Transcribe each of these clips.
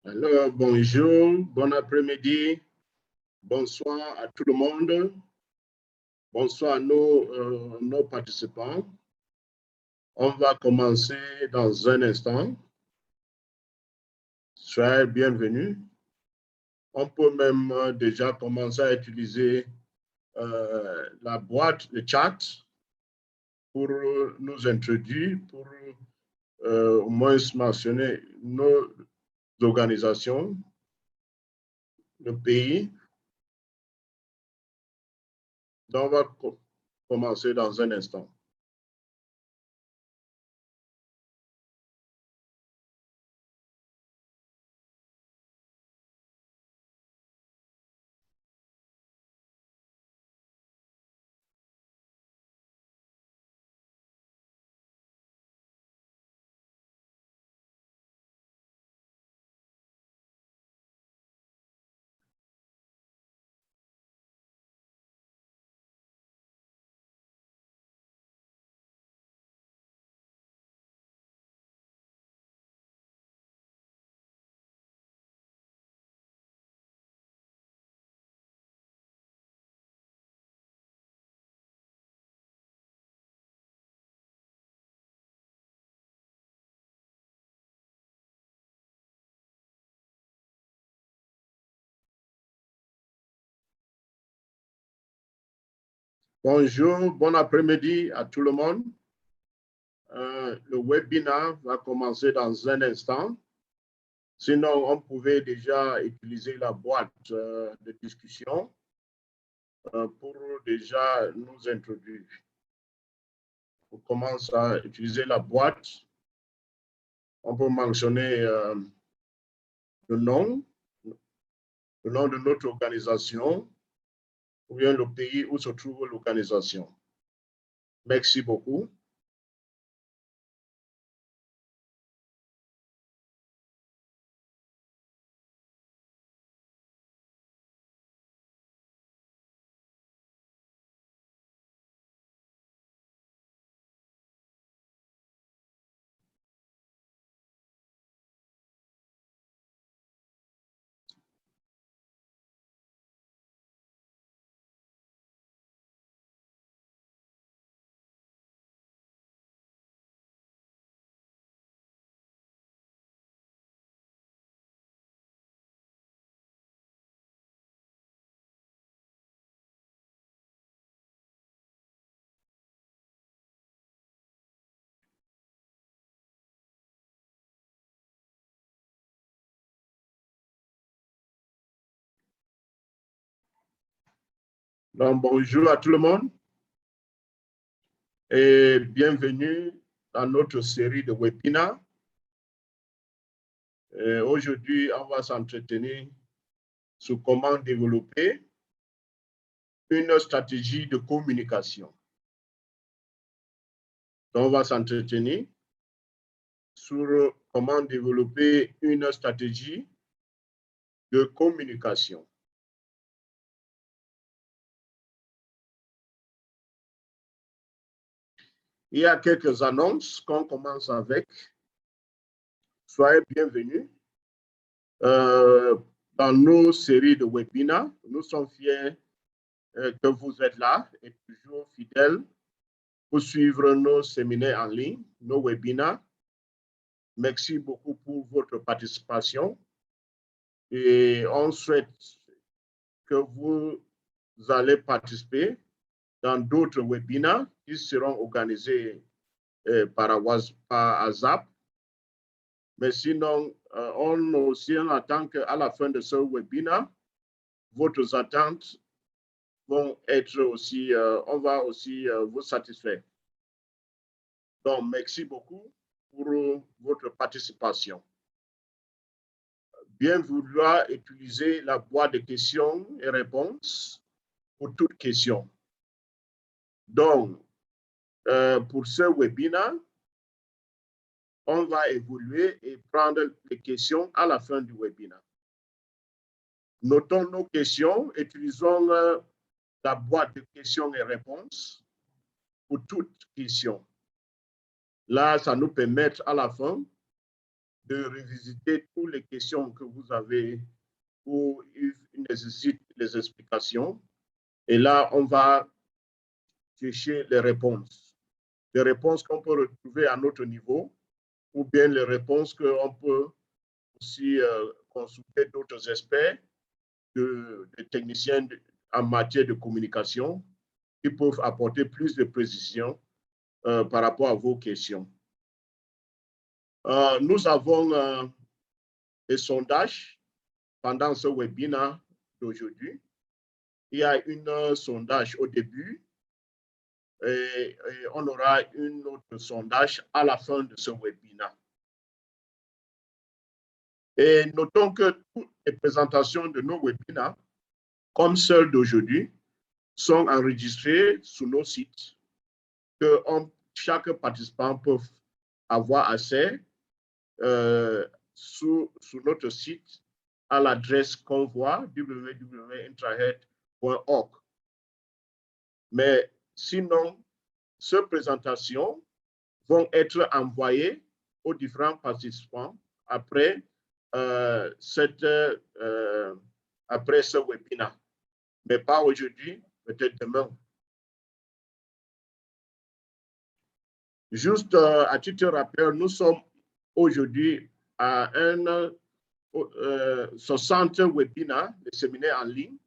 Alors, bonjour, bon après-midi, bonsoir à tout le monde, bonsoir à nos participants. On va commencer dans un instant. Soyez bienvenus. On peut même déjà commencer à utiliser la boîte de chat pour nous introduire, pour au moins mentionner nos organisations, le pays. Donc, on va commencer dans un instant. Bonjour, bon après-midi à tout le monde. Le webinaire va commencer dans un instant. Sinon, on pouvait déjà utiliser la boîte de discussion pour déjà nous introduire. On commence à utiliser la boîte. On peut mentionner le nom de notre organisation ou bien le pays où se trouve l'organisation. Merci beaucoup. Donc, bonjour à tout le monde et bienvenue dans notre série de webinaires. Aujourd'hui, on va s'entretenir sur comment développer une stratégie de communication. Donc, on va s'entretenir sur comment développer une stratégie de communication. Il y a quelques annonces qu'on commence avec. Soyez bienvenus dans nos séries de webinaires. Nous sommes fiers que vous êtes là et toujours fidèles pour suivre nos séminaires en ligne, nos webinaires. Merci beaucoup pour votre participation et on souhaite que vous allez participer dans d'autres webinaires qui seront organisés par ASAP. Mais sinon, on aussi attend qu'à la fin de ce webinaire, vos attentes vont être aussi, on va aussi vous satisfaire. Donc, merci beaucoup pour votre participation. Bien vouloir utiliser la boîte de questions et réponses pour toute question. Donc, pour ce webinaire, on va évoluer et prendre les questions à la fin du webinaire. Notons nos questions, utilisons la boîte de questions et réponses pour toute question. Là, ça nous permet à la fin de revisiter toutes les questions que vous avez où il nécessite des explications. Et là, on va chercher les réponses. Les réponses qu'on peut retrouver à notre niveau ou bien les réponses qu'on peut aussi consulter d'autres experts, des techniciens en matière de communication qui peuvent apporter plus de précision par rapport à vos questions. Nous avons des sondages pendant ce webinaire d'aujourd'hui. Il y a un sondage au début et on aura un autre sondage à la fin de ce webinaire. Et notons que toutes les présentations de nos webinaires, comme celle d'aujourd'hui, sont enregistrées sur nos sites que chaque participant peut avoir accès sur notre site à l'adresse qu'on voit www.intrahead.org. Mais sinon, ces présentations vont être envoyées aux différents participants après après ce webinaire, mais pas aujourd'hui, peut-être demain. Juste à titre de rappel, nous sommes aujourd'hui à 60 webinaires, des séminaires en ligne,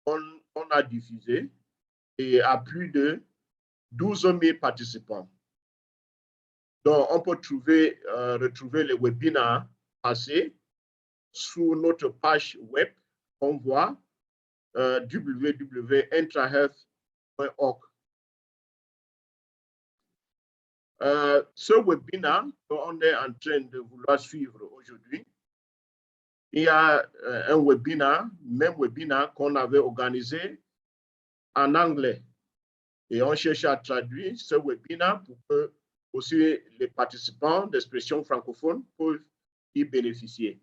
on a diffusé et à plus de 12 000 participants. Donc, on peut retrouver les webinaires passés sur notre page web qu'on voit www.intrahealth.org. Ce webinaire qu'on est en train de vouloir suivre aujourd'hui, il y a un webinaire, même webinaire qu'on avait organisé en anglais. Et on cherche à traduire ce webinaire pour que aussi les participants d'expression francophone peuvent y bénéficier.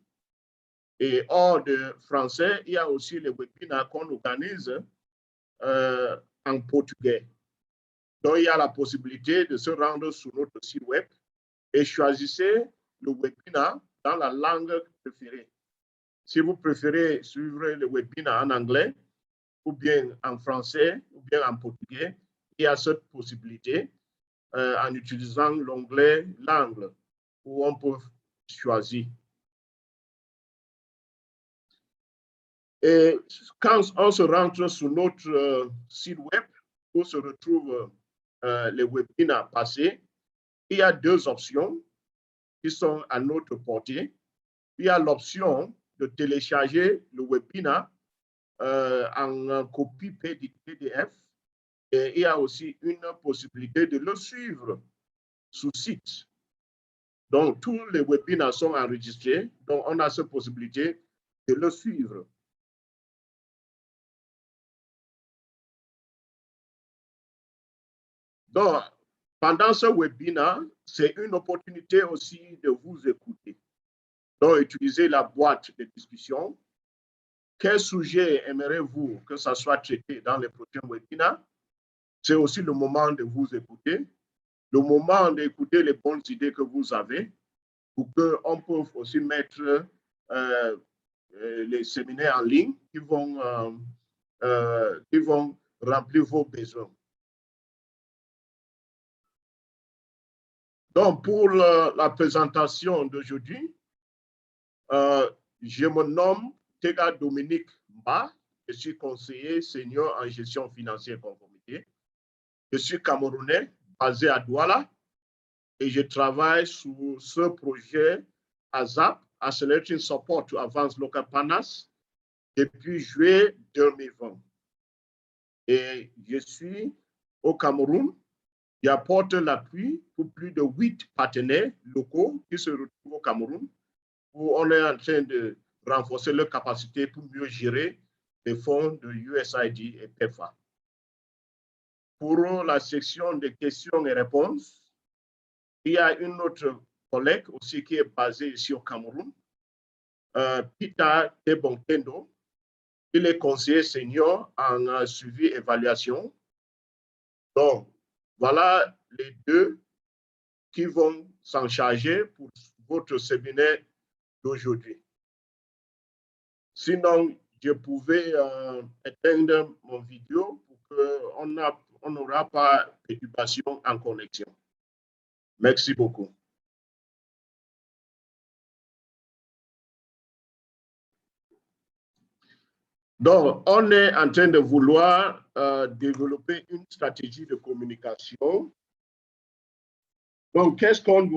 Et hors de français, il y a aussi les webinaires qu'on organise en portugais. Donc, il y a la possibilité de se rendre sur notre site web et choisissez le webinaire dans la langue préférée. Si vous préférez suivre le webinaire en anglais, ou bien en français, ou bien en portugais, il y a cette possibilité en utilisant l'onglet « Langue » où on peut choisir. Et quand on se rentre sur notre site web où se retrouvent les webinaires passés, il y a deux options qui sont à notre portée. Il y a l'option de télécharger le webinaire en copie PDF et il y a aussi une possibilité de le suivre sur site. Donc, tous les webinaires sont enregistrés, donc on a cette possibilité de le suivre. Donc, pendant ce webinaire, c'est une opportunité aussi de vous écouter. Donc, utilisez la boîte de discussion. Quel sujet aimeriez-vous que ça soit traité dans les prochains webinaires? C'est aussi le moment de vous écouter, le moment d'écouter les bonnes idées que vous avez pour qu'on puisse aussi mettre les séminaires en ligne qui vont remplir vos besoins. Donc, pour la présentation d'aujourd'hui, je me nomme Tega Dominique Mba, je suis conseiller senior en gestion financière et conformité. Je suis camerounais, basé à Douala, et je travaille sur ce projet ASAP, Accelerating Support to Advanced Local Partners, depuis juillet 2020. Et je suis au Cameroun. J'apporte l'appui pour plus de 8 partenaires locaux qui se retrouvent au Cameroun, où on est en train de renforcer leur capacité pour mieux gérer les fonds de USAID et PEPFAR. Pour la section de questions et réponses, il y a une autre collègue aussi qui est basée ici au Cameroun, Peter Tebontendo. Il est conseiller senior en suivi et évaluation. Donc, voilà les deux qui vont s'en charger pour votre séminaire d'aujourd'hui. Sinon, je pouvais éteindre mon vidéo pour qu'on n'aura pas de perturbation en connexion. Merci beaucoup. Donc, on est en train de vouloir développer une stratégie de communication. Donc, qu'est-ce qu'on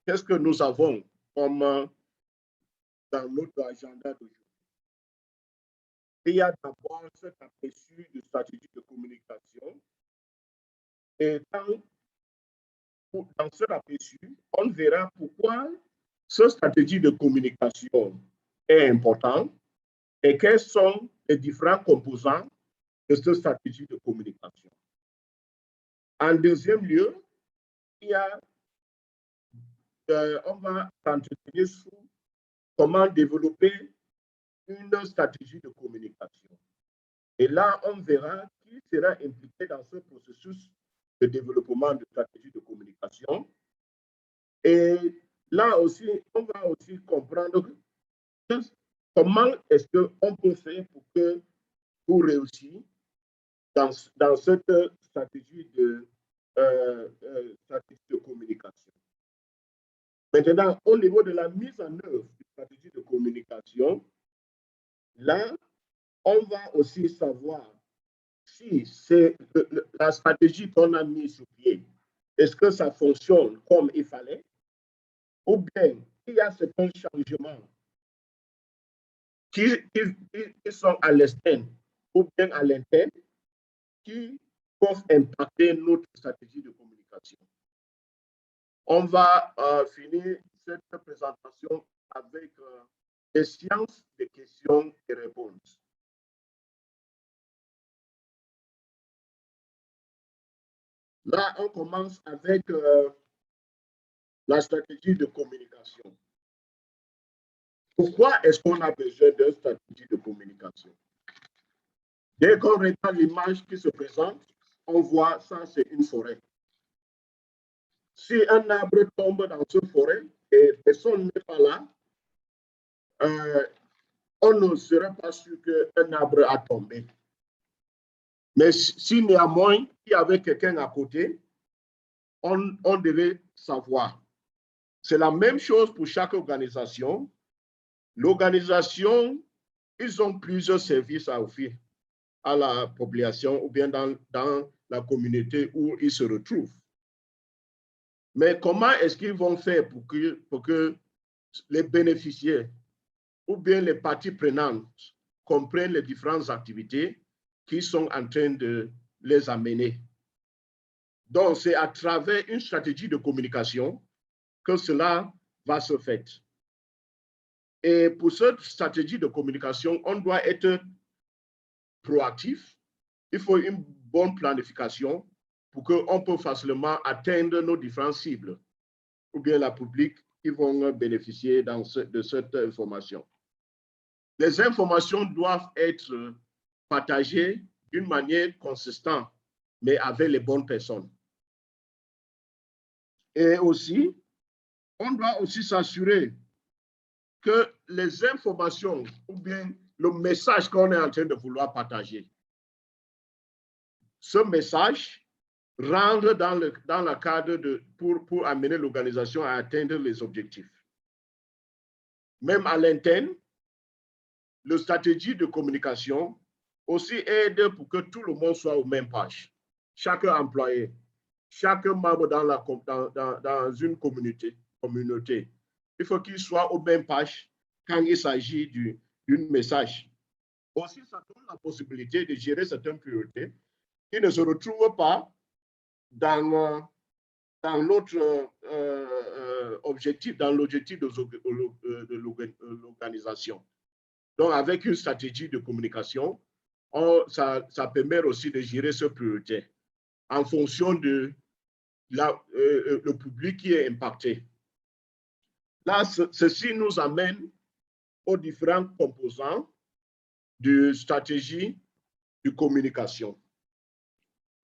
qu'est-ce que nous avons comme dans notre agenda d'aujourd'hui? Il y a d'abord cet aperçu de stratégie de communication. Et dans cet aperçu, on verra pourquoi cette stratégie de communication est importante et quels sont les différents composants de cette stratégie de communication. En deuxième lieu, on va s'entretenir sur comment développer une stratégie de communication. Et là, on verra qui sera impliqué dans ce processus de développement de stratégie de communication. Et là aussi, on va aussi comprendre comment est-ce qu'on peut faire pour réussir dans cette stratégie de communication. Maintenant, au niveau de la mise en œuvre de stratégie de communication, là, on va aussi savoir si c'est la stratégie qu'on a mise sur pied, est-ce que ça fonctionne comme il fallait, ou bien il y a certains changements qui sont à l'externe ou bien à l'interne qui peuvent impacter notre stratégie de communication. On va finir cette présentation avec des séances de questions et réponses. Là, on commence avec la stratégie de communication. Pourquoi est-ce qu'on a besoin d'une stratégie de communication? Dès qu'on regarde l'image qui se présente, on voit ça, c'est une forêt. Si un arbre tombe dans cette forêt et personne n'est pas là, on ne serait pas sûr qu'un arbre a tombé. Mais si néanmoins, il y avait quelqu'un à côté, on devait savoir. C'est la même chose pour chaque organisation. L'organisation, ils ont plusieurs services à offrir à la population ou bien dans la communauté où ils se retrouvent. Mais comment est-ce qu'ils vont faire pour que les bénéficiaires ou bien les parties prenantes comprennent les différentes activités qui sont en train de les amener? Donc, c'est à travers une stratégie de communication que cela va se faire. Et pour cette stratégie de communication, on doit être proactif. Il faut une bonne planification pour qu'on puisse facilement atteindre nos différentes cibles ou bien la public qui vont bénéficier de cette information. Les informations doivent être partagées d'une manière consistante, mais avec les bonnes personnes. Et aussi, on doit aussi s'assurer que les informations ou bien le message qu'on est en train de vouloir partager, ce message rentre dans le cadre pour amener l'organisation à atteindre les objectifs. Même à l'interne, la stratégie de communication aussi aide pour que tout le monde soit aux mêmes pages. Chaque employé, chaque membre dans une communauté, il faut qu'il soit aux mêmes pages quand il s'agit d'un message. Aussi, ça donne la possibilité de gérer certaines priorités qui ne se retrouvent pas dans notre objectif, dans l'objectif de l'organisation. Donc, avec une stratégie de communication, ça permet aussi de gérer ces priorités en fonction de le public qui est impacté. Là, ceci nous amène aux différents composants de stratégie de communication.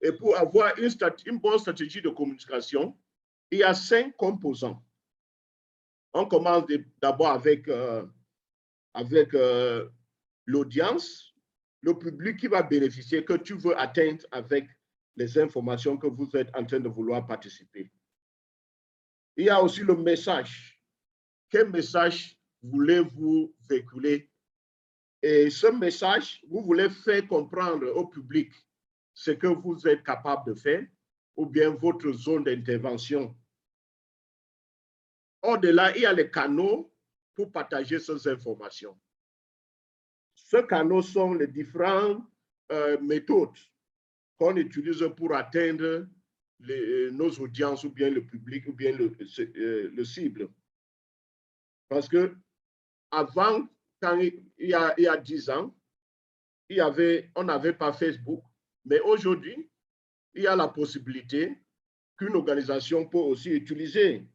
Et pour avoir une bonne stratégie de communication, il y a 5 composants On commence d'abord avec l'audience, le public qui va bénéficier, que tu veux atteindre avec les informations que vous êtes en train de vouloir participer. Il y a aussi le message. Quel message voulez-vous véhiculer? Et ce message, vous voulez faire comprendre au public ce que vous êtes capable de faire ou bien votre zone d'intervention. Au-delà, il y a les canaux pour partager ces informations. Ces canaux sont les différentes méthodes qu'on utilise pour atteindre nos audiences ou bien le public ou bien le cible. Parce que avant, quand il y a 10 ans, on n'avait pas Facebook, mais aujourd'hui, il y a la possibilité qu'une organisation peut aussi utiliser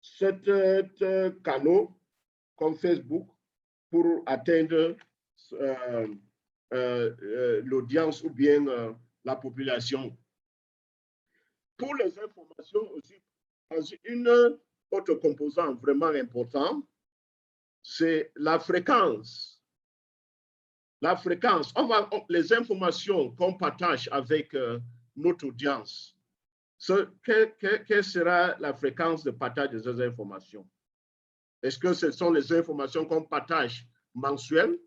ce canal comme Facebook pour atteindre l'audience ou bien la population. Pour les informations aussi, une autre composante vraiment importante, c'est la fréquence. La fréquence, les informations qu'on partage avec notre audience, quelle sera la fréquence de partage de ces informations? Est-ce que ce sont les informations qu'on partage mensuelles?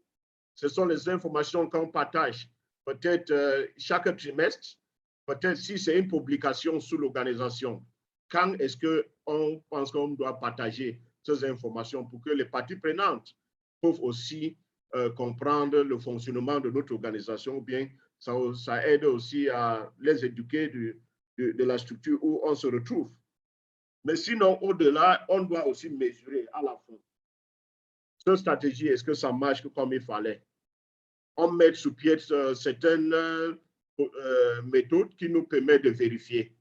Ce sont les informations qu'on partage peut-être chaque trimestre? Peut-être si c'est une publication sous l'organisation. Quand est-ce qu'on pense qu'on doit partager ces informations pour que les parties prenantes peuvent aussi comprendre le fonctionnement de notre organisation, ou bien ça aide aussi à les éduquer de la structure où on se retrouve. Mais sinon, au-delà, on doit aussi mesurer à la fin. Cette stratégie, est-ce que ça marche comme il fallait? On met sous pied certaines méthodes qui nous permettent de vérifier.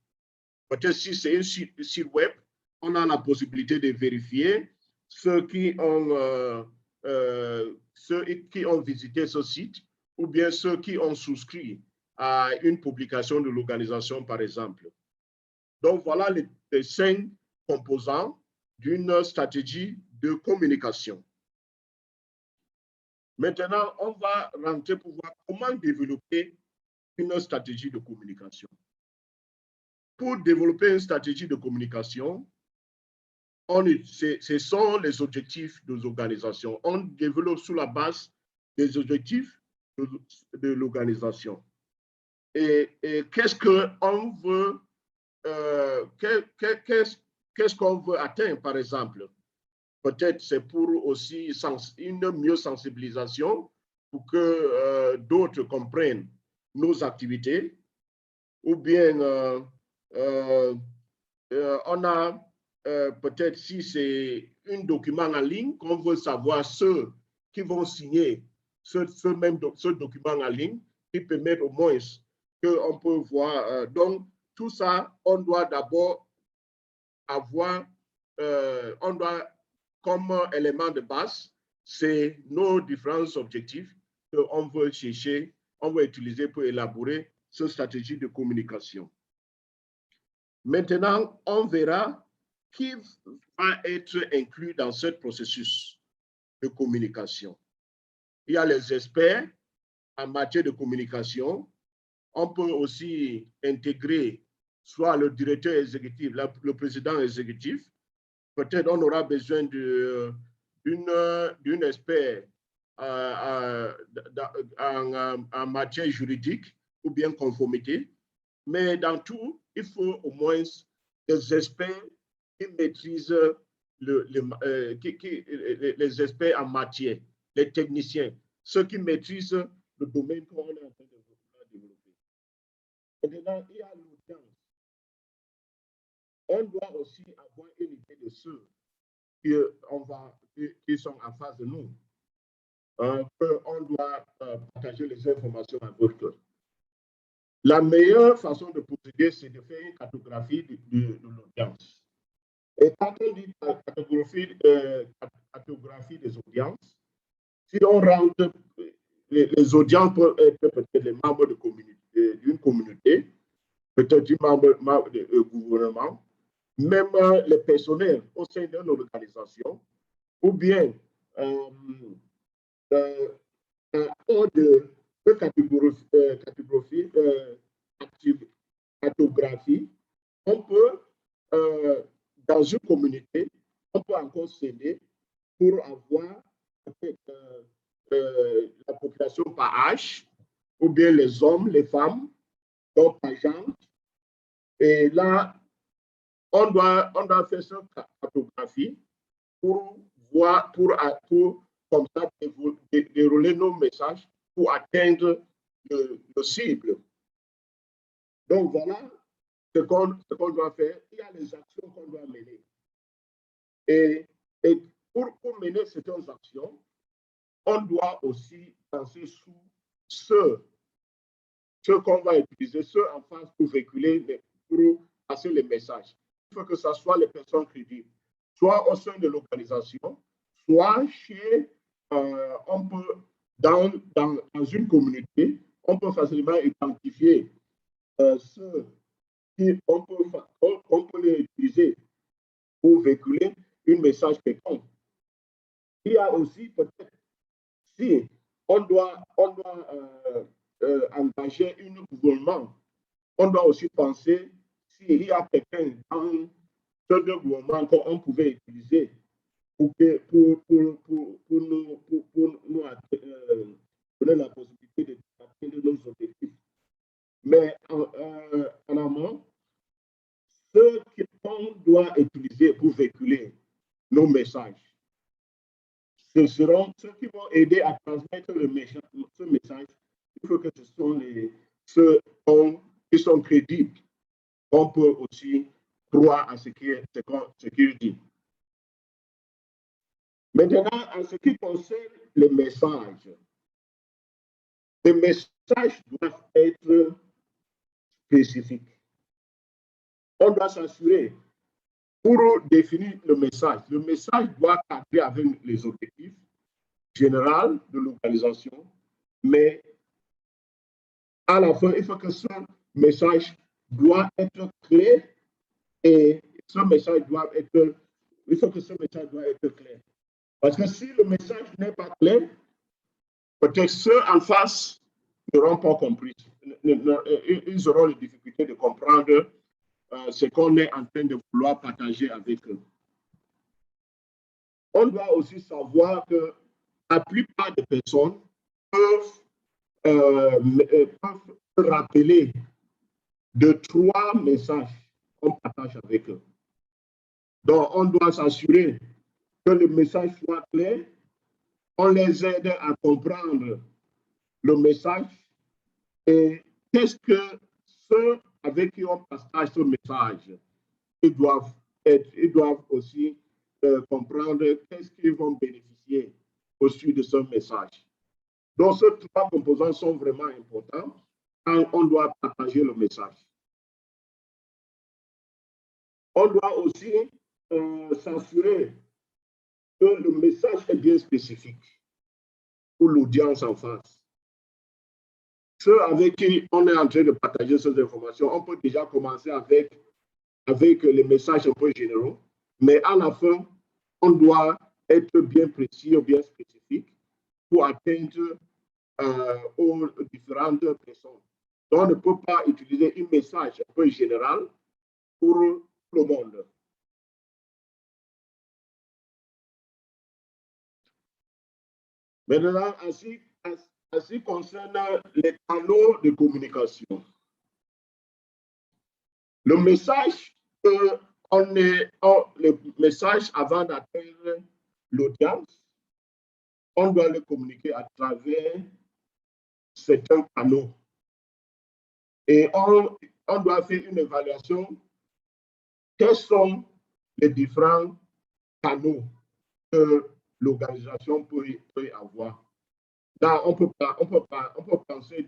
Peut-être si c'est un site web, on a la possibilité de vérifier ceux qui ont visité ce site ou bien ceux qui ont souscrit à une publication de l'organisation, par exemple. Donc, voilà les 5 composants d'une stratégie de communication. Maintenant, on va rentrer pour voir comment développer une stratégie de communication. Pour développer une stratégie de communication, ce sont les objectifs des organisations. On développe sur la base des objectifs de l'organisation. Et qu'est-ce qu'on veut, qu'est-ce qu'on veut atteindre, par exemple? Peut-être c'est pour aussi une mieux sensibilisation pour que d'autres comprennent nos activités, ou bien on a peut-être si c'est un document en ligne qu'on veut savoir ceux qui vont signer ce document en ligne qui permet au moins qu'on peut voir. Donc, tout ça, on doit d'abord avoir, on doit comme élément de base, c'est nos différents objectifs qu'on veut chercher, on va utiliser pour élaborer cette stratégie de communication. Maintenant, on verra qui va être inclus dans ce processus de communication. Il y a les experts en matière de communication. On peut aussi intégrer soit le directeur exécutif, le président exécutif. Peut-être on aura besoin d'une expert en matière juridique ou bien conformité. Mais dans tout, il faut au moins des experts qui maîtrisent les experts en matière, les techniciens, ceux qui maîtrisent le domaine qu'on est en train de développer. Maintenant, il y a l'audience. On doit aussi avoir une idée de ceux qui sont en face de nous. On doit partager les informations avec eux. La meilleure façon de procéder, c'est de faire une cartographie de l'audience. Et quand on dit cartographie des audiences, si on rentre, les audiences peuvent être peut-être les membres d'une communauté, peut-être du membre du gouvernement, même les personnels au sein d'une organisation, ou bien hors de cartographie, on peut, dans une communauté, on peut encore s'aider pour avoir la population par âge, ou bien les hommes, les femmes, donc par genre. Et là, on doit faire cette cartographie pour voir, pour comme ça, dérouler nos messages pour atteindre le cible. Donc voilà ce qu'on doit faire. Il y a les actions qu'on doit mener. Et pour mener certaines actions, on doit aussi penser sous ce qu'on va utiliser, ceux en face pour véhiculer, pour passer les messages. Il faut que ce soit les personnes crédibles, soit au sein de l'organisation, soit chez, on peut, dans une communauté, on peut facilement identifier ceux qui on peut les utiliser pour véhiculer un message quelconque. Il y a aussi peut-être, si on doit engager un gouvernement, on doit aussi penser s'il y a quelqu'un dans ce gouvernement qu'on pouvait utiliser pour nous donner la possibilité d'atteindre nos objectifs. Mais en amont, ceux qu'on doit utiliser pour véhiculer nos messages, ce seront ceux qui vont aider à transmettre ce message. Il faut que ce sont ceux qui sont crédibles. On peut aussi croire à ce qu'il dit. Maintenant, en ce qui concerne les messages doivent être spécifiques. On doit s'assurer, pour définir le message doit cadrer avec les objectifs généraux de l'organisation, mais à la fin, il faut que ce message doit être clair et ce message doit être, il faut que ce message doit être clair. Parce que si le message n'est pas clair, peut-être ceux en face n'auront pas compris. Ils auront les difficultés de comprendre ce qu'on est en train de vouloir partager avec eux. On doit aussi savoir que la plupart des personnes peuvent se rappeler de 3 messages qu'on partage avec eux. Donc, on doit s'assurer que le message soit clair, on les aide à comprendre le message et qu'est-ce que ceux avec qui on partage ce message, ils doivent aussi comprendre qu'est-ce qu'ils vont bénéficier au suite de ce message. Donc, ces 3 composants sont vraiment importants quand on doit partager le message. On doit aussi s'assurer que le message est bien spécifique pour l'audience en face. Ceux avec qui on est en train de partager ces informations, on peut déjà commencer avec les messages un peu généraux, mais à la fin, on doit être bien précis ou bien spécifique pour atteindre aux différentes personnes. Donc, on ne peut pas utiliser un message un peu général pour le monde. Maintenant, en ce qui concerne les canaux de communication, le message, le message avant d'atteindre l'audience, on doit le communiquer à travers certains canaux. Et on doit faire une évaluation. Quels sont les différents canaux que l'organisation peut avoir? Là, on peut penser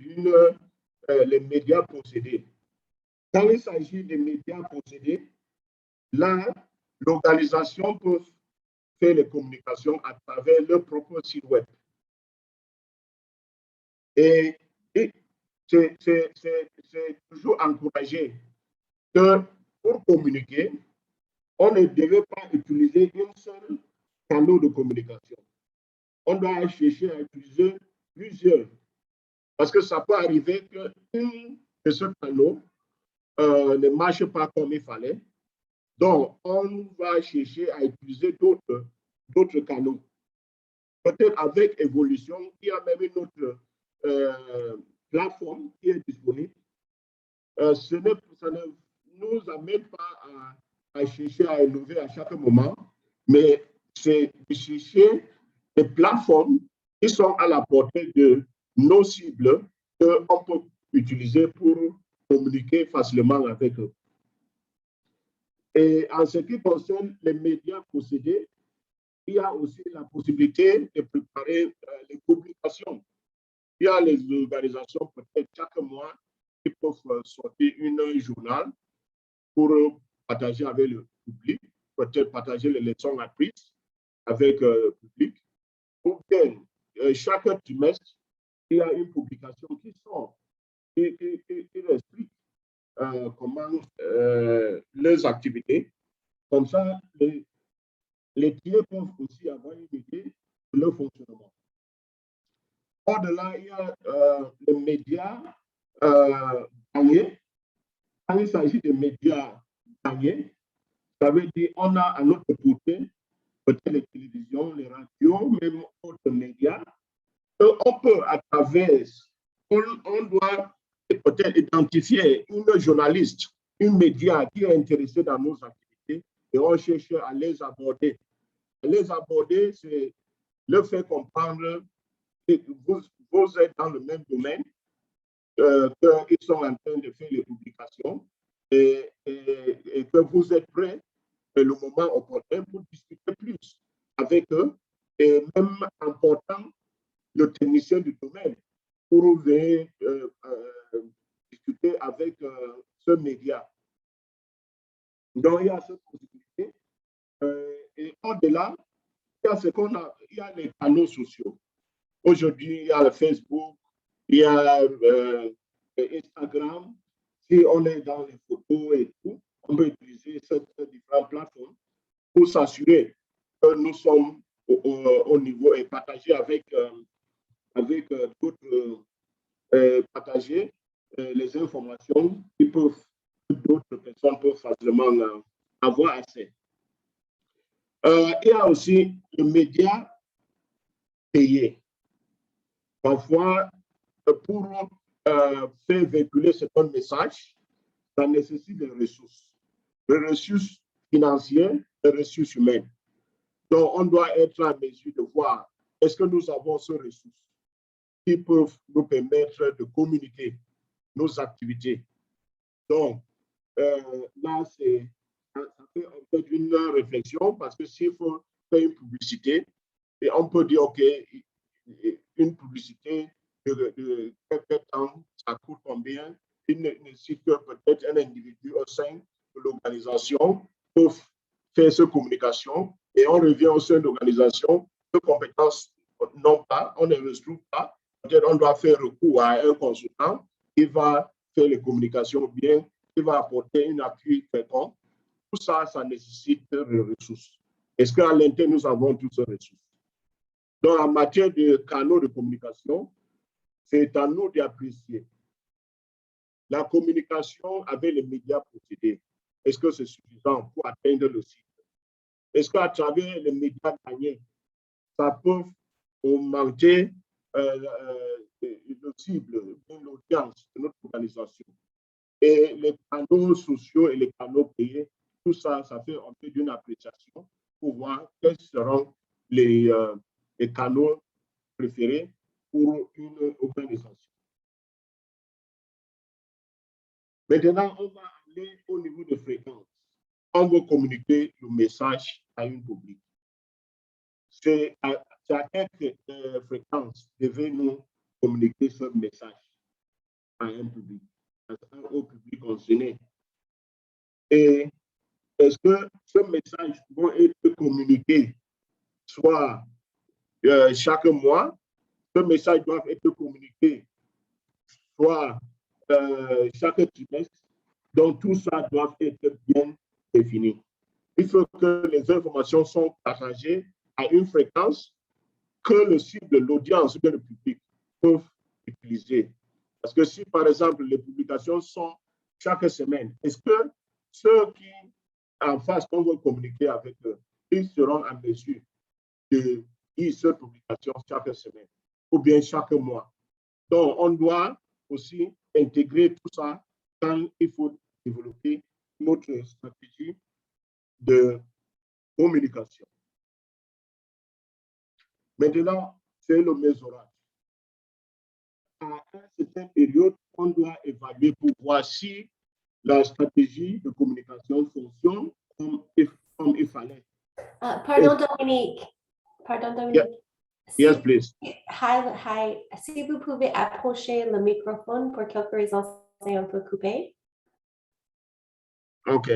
les médias procédés. Quand il s'agit des médias procédés, là, l'organisation peut faire les communications à travers leur propre site web. Et c'est toujours encouragé que pour communiquer, on ne devait pas utiliser un seul canal de communication. On doit chercher à utiliser plusieurs. Parce que ça peut arriver qu'un de ce canal ne marche pas comme il fallait. Donc, on va chercher à utiliser d'autres canaux. Peut-être avec évolution, il y a même une autre plateforme qui est disponible. Ça ne nous amène pas à chercher à innover à chaque moment, mais c'est de chercher des plateformes qui sont à la portée de nos cibles qu'on peut utiliser pour communiquer facilement avec eux. Et en ce qui concerne les médias possédés, il y a aussi la possibilité de préparer les publications. Il y a les organisations, peut-être chaque mois, qui peuvent sortir un journal pour partager avec le public, peut-être partager les leçons apprises avec le public. Ou bien, chaque trimestre, il y a une publication qui sort, qui explique comment leurs activités. Comme ça, les tiers peuvent aussi avoir une idée de leur fonctionnement. Au-delà, il y a les médias gagnés. Quand il s'agit de médias gagnés, ça veut dire qu'on a à notre côté peut-être les télévisions, les radios, même autres médias. On peut, à travers, on doit peut-être identifier une journaliste, une média qui est intéressée dans nos activités et on cherche à les aborder. Les aborder, c'est leur faire comprendre que vous êtes dans le même domaine, qu'ils sont en train de faire les publications et que vous êtes prêts le moment opportun pour discuter plus avec eux et même en portant le technicien du domaine pour venir discuter avec ce média. Donc, il y a cette possibilité. Et au-delà, il y a ce qu'on a, il y a les canaux sociaux. Aujourd'hui, il y a le Facebook, il y a Instagram. Si on est dans les photos et tout, on peut utiliser ces différentes plateformes pour s'assurer que nous sommes au niveau et partager avec d'autres, partager les informations qui peuvent, d'autres personnes peuvent facilement avoir accès. Il y a aussi les médias payés. Parfois, pour faire véhiculer certains messages, ça nécessite des ressources financières, des ressources humaines. Donc, on doit être en mesure de voir est-ce que nous avons ces ressources qui peuvent nous permettre de communiquer nos activités. Donc, là, ça fait peut-être une réflexion parce que s'il faut faire une publicité, et on peut dire, OK, une publicité de quelques temps, ça coûte combien? Il nécessite que peut-être un individu au sein de l'organisation peut faire cette communication et on revient au sein de l'organisation, de compétences non pas, on ne les trouve pas. Peut-être on doit faire recours à un consultant qui va faire les communications bien, qui va apporter un appui quelconque. Tout ça, ça nécessite des ressources. Est-ce qu'à l'interne, nous avons toutes ces ressources? Donc, en matière de canaux de communication, c'est à nous d'apprécier la communication avec les médias possédés. Est-ce que c'est suffisant pour atteindre le cible? Est-ce qu'à travers les médias gagnés, ça peut augmenter le cible, l'audience de notre organisation? Et les canaux sociaux et les canaux payés, tout ça, ça fait un peu d'une appréciation pour voir quels seront les canaux préférés pour une organisation. Maintenant, on va aller au niveau de fréquence. On veut communiquer le message à une public. C'est à quelle fréquence devez-nous communiquer ce message à un public, au public concerné? Et est-ce que ce message va être communiqué soit chaque mois, ce message doit être communiqué soit chaque trimestre, donc tout ça doit être bien défini. il faut que les informations soient partagées à une fréquence que le site de l'audience ou le public peuvent utiliser. Parce que si, par exemple, les publications sont chaque semaine, est-ce que ceux qui en face, qu'on veut communiquer avec eux, ils seront en mesure de lire cette publication chaque semaine ou bien chaque mois? Donc, on doit aussi intégrer tout ça quand il faut développer notre stratégie de communication. Maintenant, c'est le mesurage. À une certaine période, on doit évaluer pour voir si la stratégie de communication fonctionne comme il fallait. Pardon, Dominique. Pardon, Dominique. Yes, please. Si vous pouvez approcher le microphone pour quelques raisons, c'est un peu coupé. OK.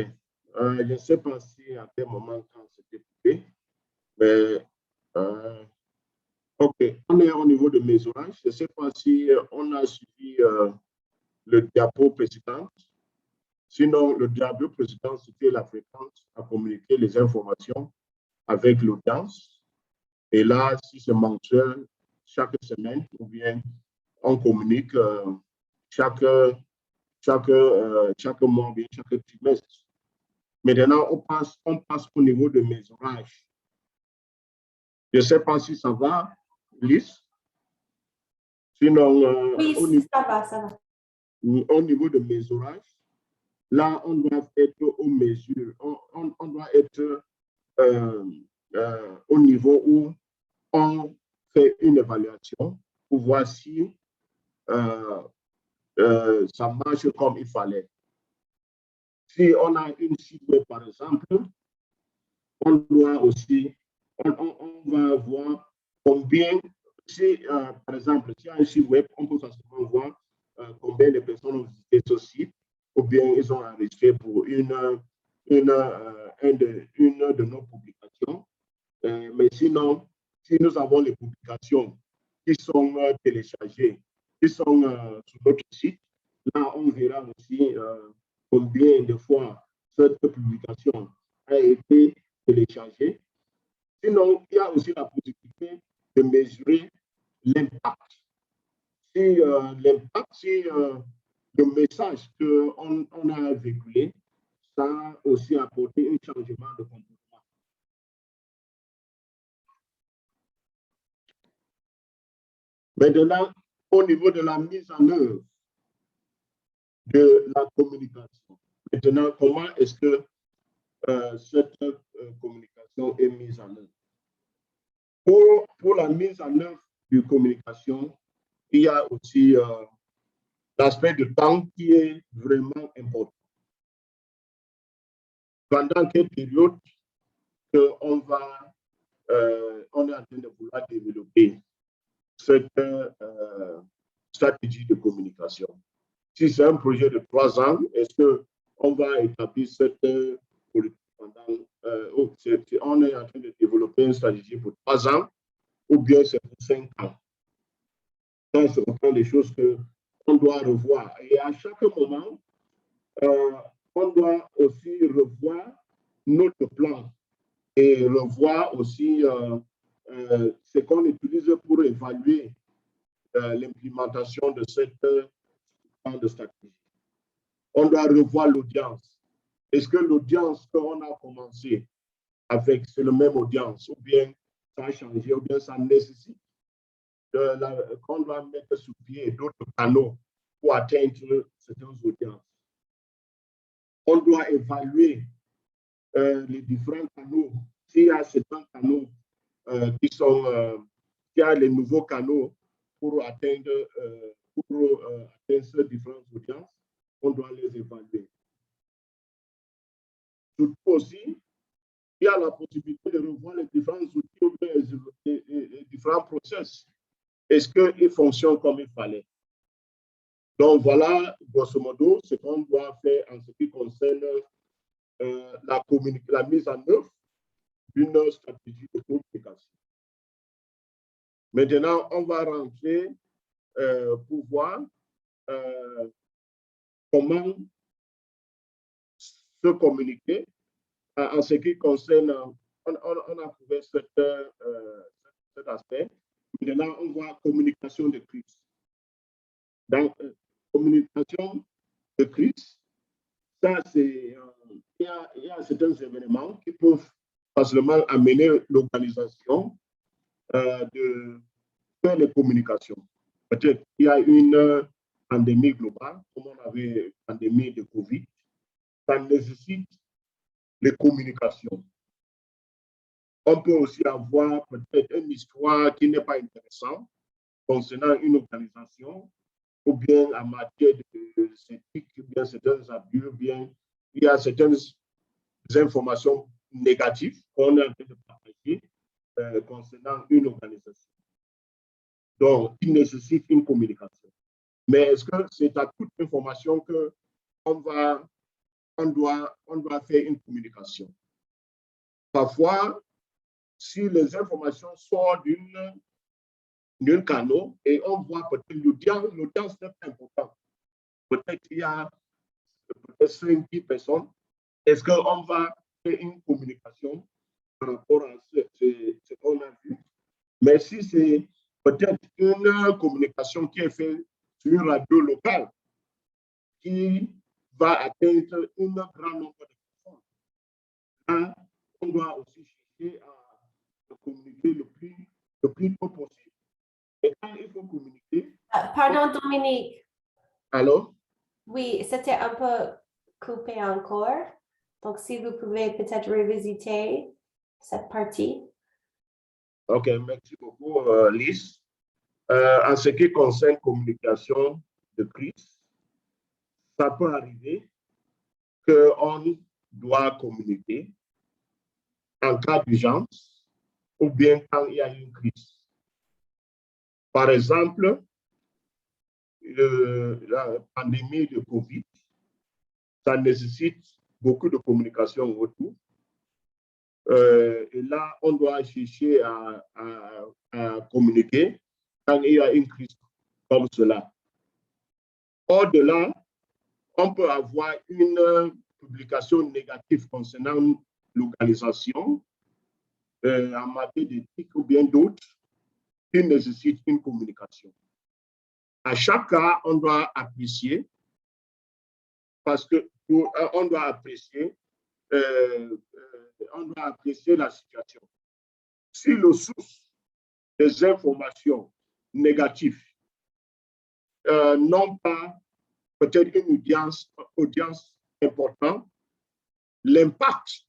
Je ne sais pas si à quel moment quand c'était coupé, mais OK. On est au niveau de mesurage. Je ne sais pas si on a suivi le diapo précédent. Sinon, le diapo précédent, c'était la fréquence à communiquer les informations avec l'audience. Et là, si c'est mensuel, chaque semaine, ou bien on communique chaque mois, bien chaque trimestre. Maintenant, on passe au niveau de mesurage. Je ne sais pas si ça va, Lise. Sinon, oui, ça va. Au niveau de mesurage, là, on doit être aux mesures, on doit être au niveau où on fait une évaluation pour voir si ça marche comme il fallait. Si on a une site web, par exemple, on doit aussi, on va voir combien, si, par exemple, s'il y a un site web, on peut facilement voir combien de personnes ont visité ce site, ou bien ils ont enregistré pour une de nos publications. Mais sinon, si nous avons les publications qui sont téléchargées, qui sont sur notre site, là, on verra aussi combien de fois cette publication a été téléchargée. Sinon, il y a aussi la possibilité de mesurer l'impact. Si le message qu'on a véhiculé, ça a aussi apporté un changement de comportement. Maintenant, au niveau de la mise en œuvre de la communication, maintenant, comment est-ce que cette communication est mise en œuvre? Pour la mise en œuvre de communication, il y a aussi l'aspect de temps qui est vraiment important. Pendant quelle période on est en train de vouloir développer cette stratégie de communication? Si c'est un projet de 3 ans, est-ce qu'on va établir cette politique pendant, on est en train de développer une stratégie pour 3 ans, ou bien c'est pour 5 ans? Donc, ce sont des choses qu'on doit revoir. Et à chaque moment, on doit aussi revoir notre plan et revoir aussi ce qu'on utilise pour évaluer l'implémentation de cette plan de stratégie. On doit revoir l'audience. Est-ce que l'audience qu'on a commencé avec, c'est la même audience, ou bien ça a changé, ou bien ça nécessite qu'on doit mettre sur pied d'autres canaux pour atteindre certaines audiences? On doit évaluer les différents canaux. S'il y a certains canaux s'il y a les nouveaux canaux pour atteindre ces différentes audiences, on doit les évaluer. Surtout aussi, il y a la possibilité de revoir les différents outils, les différents process. Est-ce qu'ils fonctionnent comme il fallait? Donc voilà, grosso modo, ce qu'on doit faire en ce qui concerne la mise en œuvre d'une stratégie de communication. Maintenant, on va rentrer pour voir comment se communiquer en ce qui concerne, on a trouvé cet aspect. Maintenant, on voit communication de crise. Dans communication de crise, ça, c'est, il y a certains événements qui peuvent facilement amener l'organisation de faire les communications. Peut-être qu'il y a une pandémie globale, comme on avait une pandémie de Covid, ça nécessite les communications. On peut aussi avoir peut-être une histoire qui n'est pas intéressante concernant une organisation, ou bien en matière de éthique, ou bien certains abus, ou bien il y a certaines informations négatives qu'on est en train de partager concernant une organisation. Donc, il nécessite une communication. Mais est-ce que c'est à toute information qu'on doit faire une communication? Parfois, si les informations sortent d'un canal et on voit peut-être l'audience n'est pas importante, peut-être qu'il y a peut-être 5-10 personnes, est-ce qu'on va faire une communication par rapport à ce qu'on a vu? Mais si c'est peut-être une communication qui est faite sur une radio locale qui va atteindre un grand nombre de personnes, là, on doit aussi chercher à communiquer le plus tôt possible. Et quand il faut communiquer... Pardon, Dominique. Allô? Oui, c'était un peu coupé encore. Donc, si vous pouvez peut-être revisiter cette partie. OK, merci beaucoup, Lise. En ce qui concerne communication de crise, ça peut arriver qu'on doit communiquer en cas d'urgence ou bien quand il y a une crise. Par exemple, la pandémie de Covid, ça nécessite beaucoup de communication autour. Et là, on doit chercher à communiquer quand il y a une crise comme cela. Au-delà, on peut avoir une publication négative concernant l'organisation en matière d'éthique ou bien d'autres qui nécessitent une communication. À chaque cas, on doit apprécier parce que on doit apprécier la situation. Si le source des informations négatives n'ont pas peut-être une audience importante, l'impact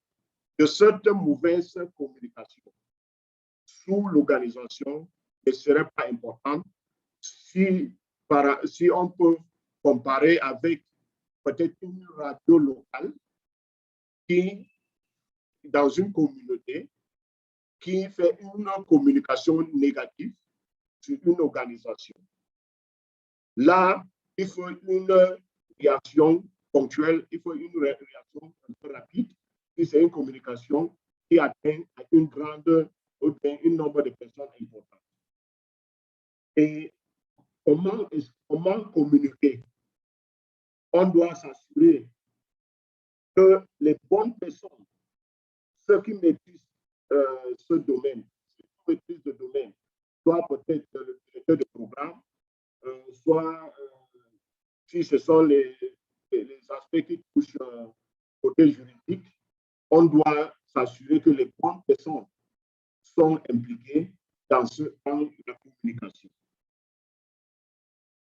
de cette mauvaise communication sous l'organisation ne serait pas important si on peut comparer avec peut-être une radio locale qui, dans une communauté, qui fait une communication négative sur une organisation. Là, il faut une réaction ponctuelle, il faut une réaction un peu rapide, si c'est une communication qui atteint une grande ou bien un nombre de personnes importantes. Et comment communiquer? On doit s'assurer que les bonnes personnes, ceux qui maîtrisent ce domaine, soit peut-être le directeur de programme, soit si ce sont les aspects qui touchent côté juridique, on doit s'assurer que les bonnes personnes sont impliquées dans la communication.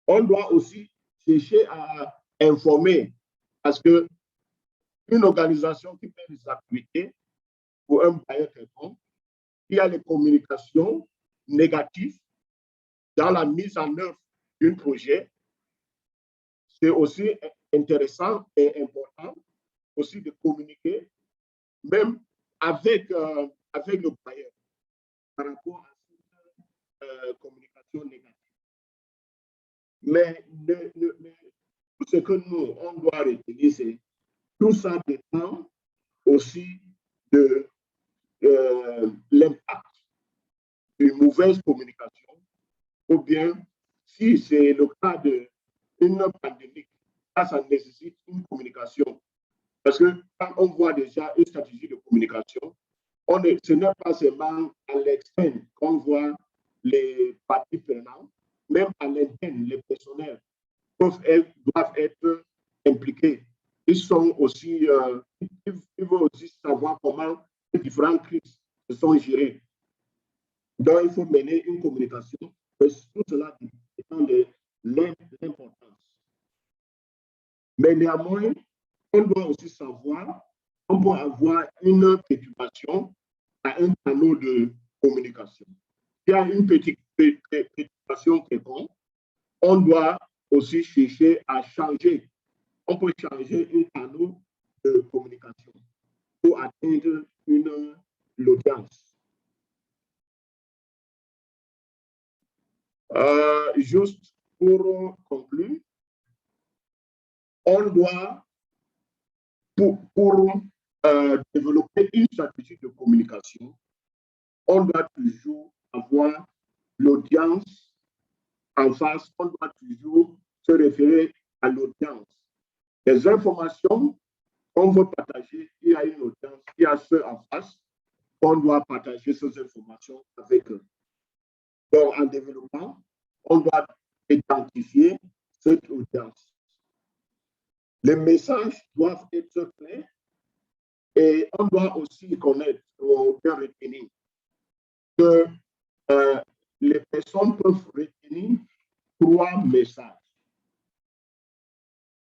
On doit aussi chercher à informer parce que une organisation qui fait des activités pour un bailleur quelconque, il y a les communications négatives dans la mise en œuvre d'un projet. C'est aussi intéressant et important aussi de communiquer, même avec le bailleur, par rapport à cette communication négative. Mais tout ce que nous, on doit retenir, c'est tout ça dépend aussi de l'impact d'une mauvaise communication, ou bien si c'est le cas d'une pandémie, ça nécessite une communication Parce que quand on voit déjà une stratégie de communication, ce n'est pas seulement à l'externe qu'on voit les parties prenantes, même à l'interne, les personnels doivent être impliqués. Ils sont aussi, ils vont aussi savoir comment les différentes crises se sont gérées. Donc, il faut mener une communication. Tout cela dépend de l'importance. Mais néanmoins, on doit aussi savoir, on peut avoir une perturbation à un canal de communication. Il y a une petite perturbation quelconque, on doit aussi chercher à changer. On peut changer un canal de communication pour atteindre l'audience. Juste pour conclure, on doit, pour développer une stratégie de communication, on doit toujours avoir l'audience en face, on doit toujours se référer à l'audience. Les informations qu'on veut partager, il y a une audience, il y a ceux en face, on doit partager ces informations avec eux. Donc, en développement, on doit identifier cette audience. Les messages doivent être clairs et on doit aussi connaître ou bien retenir que les personnes peuvent retenir 3 messages.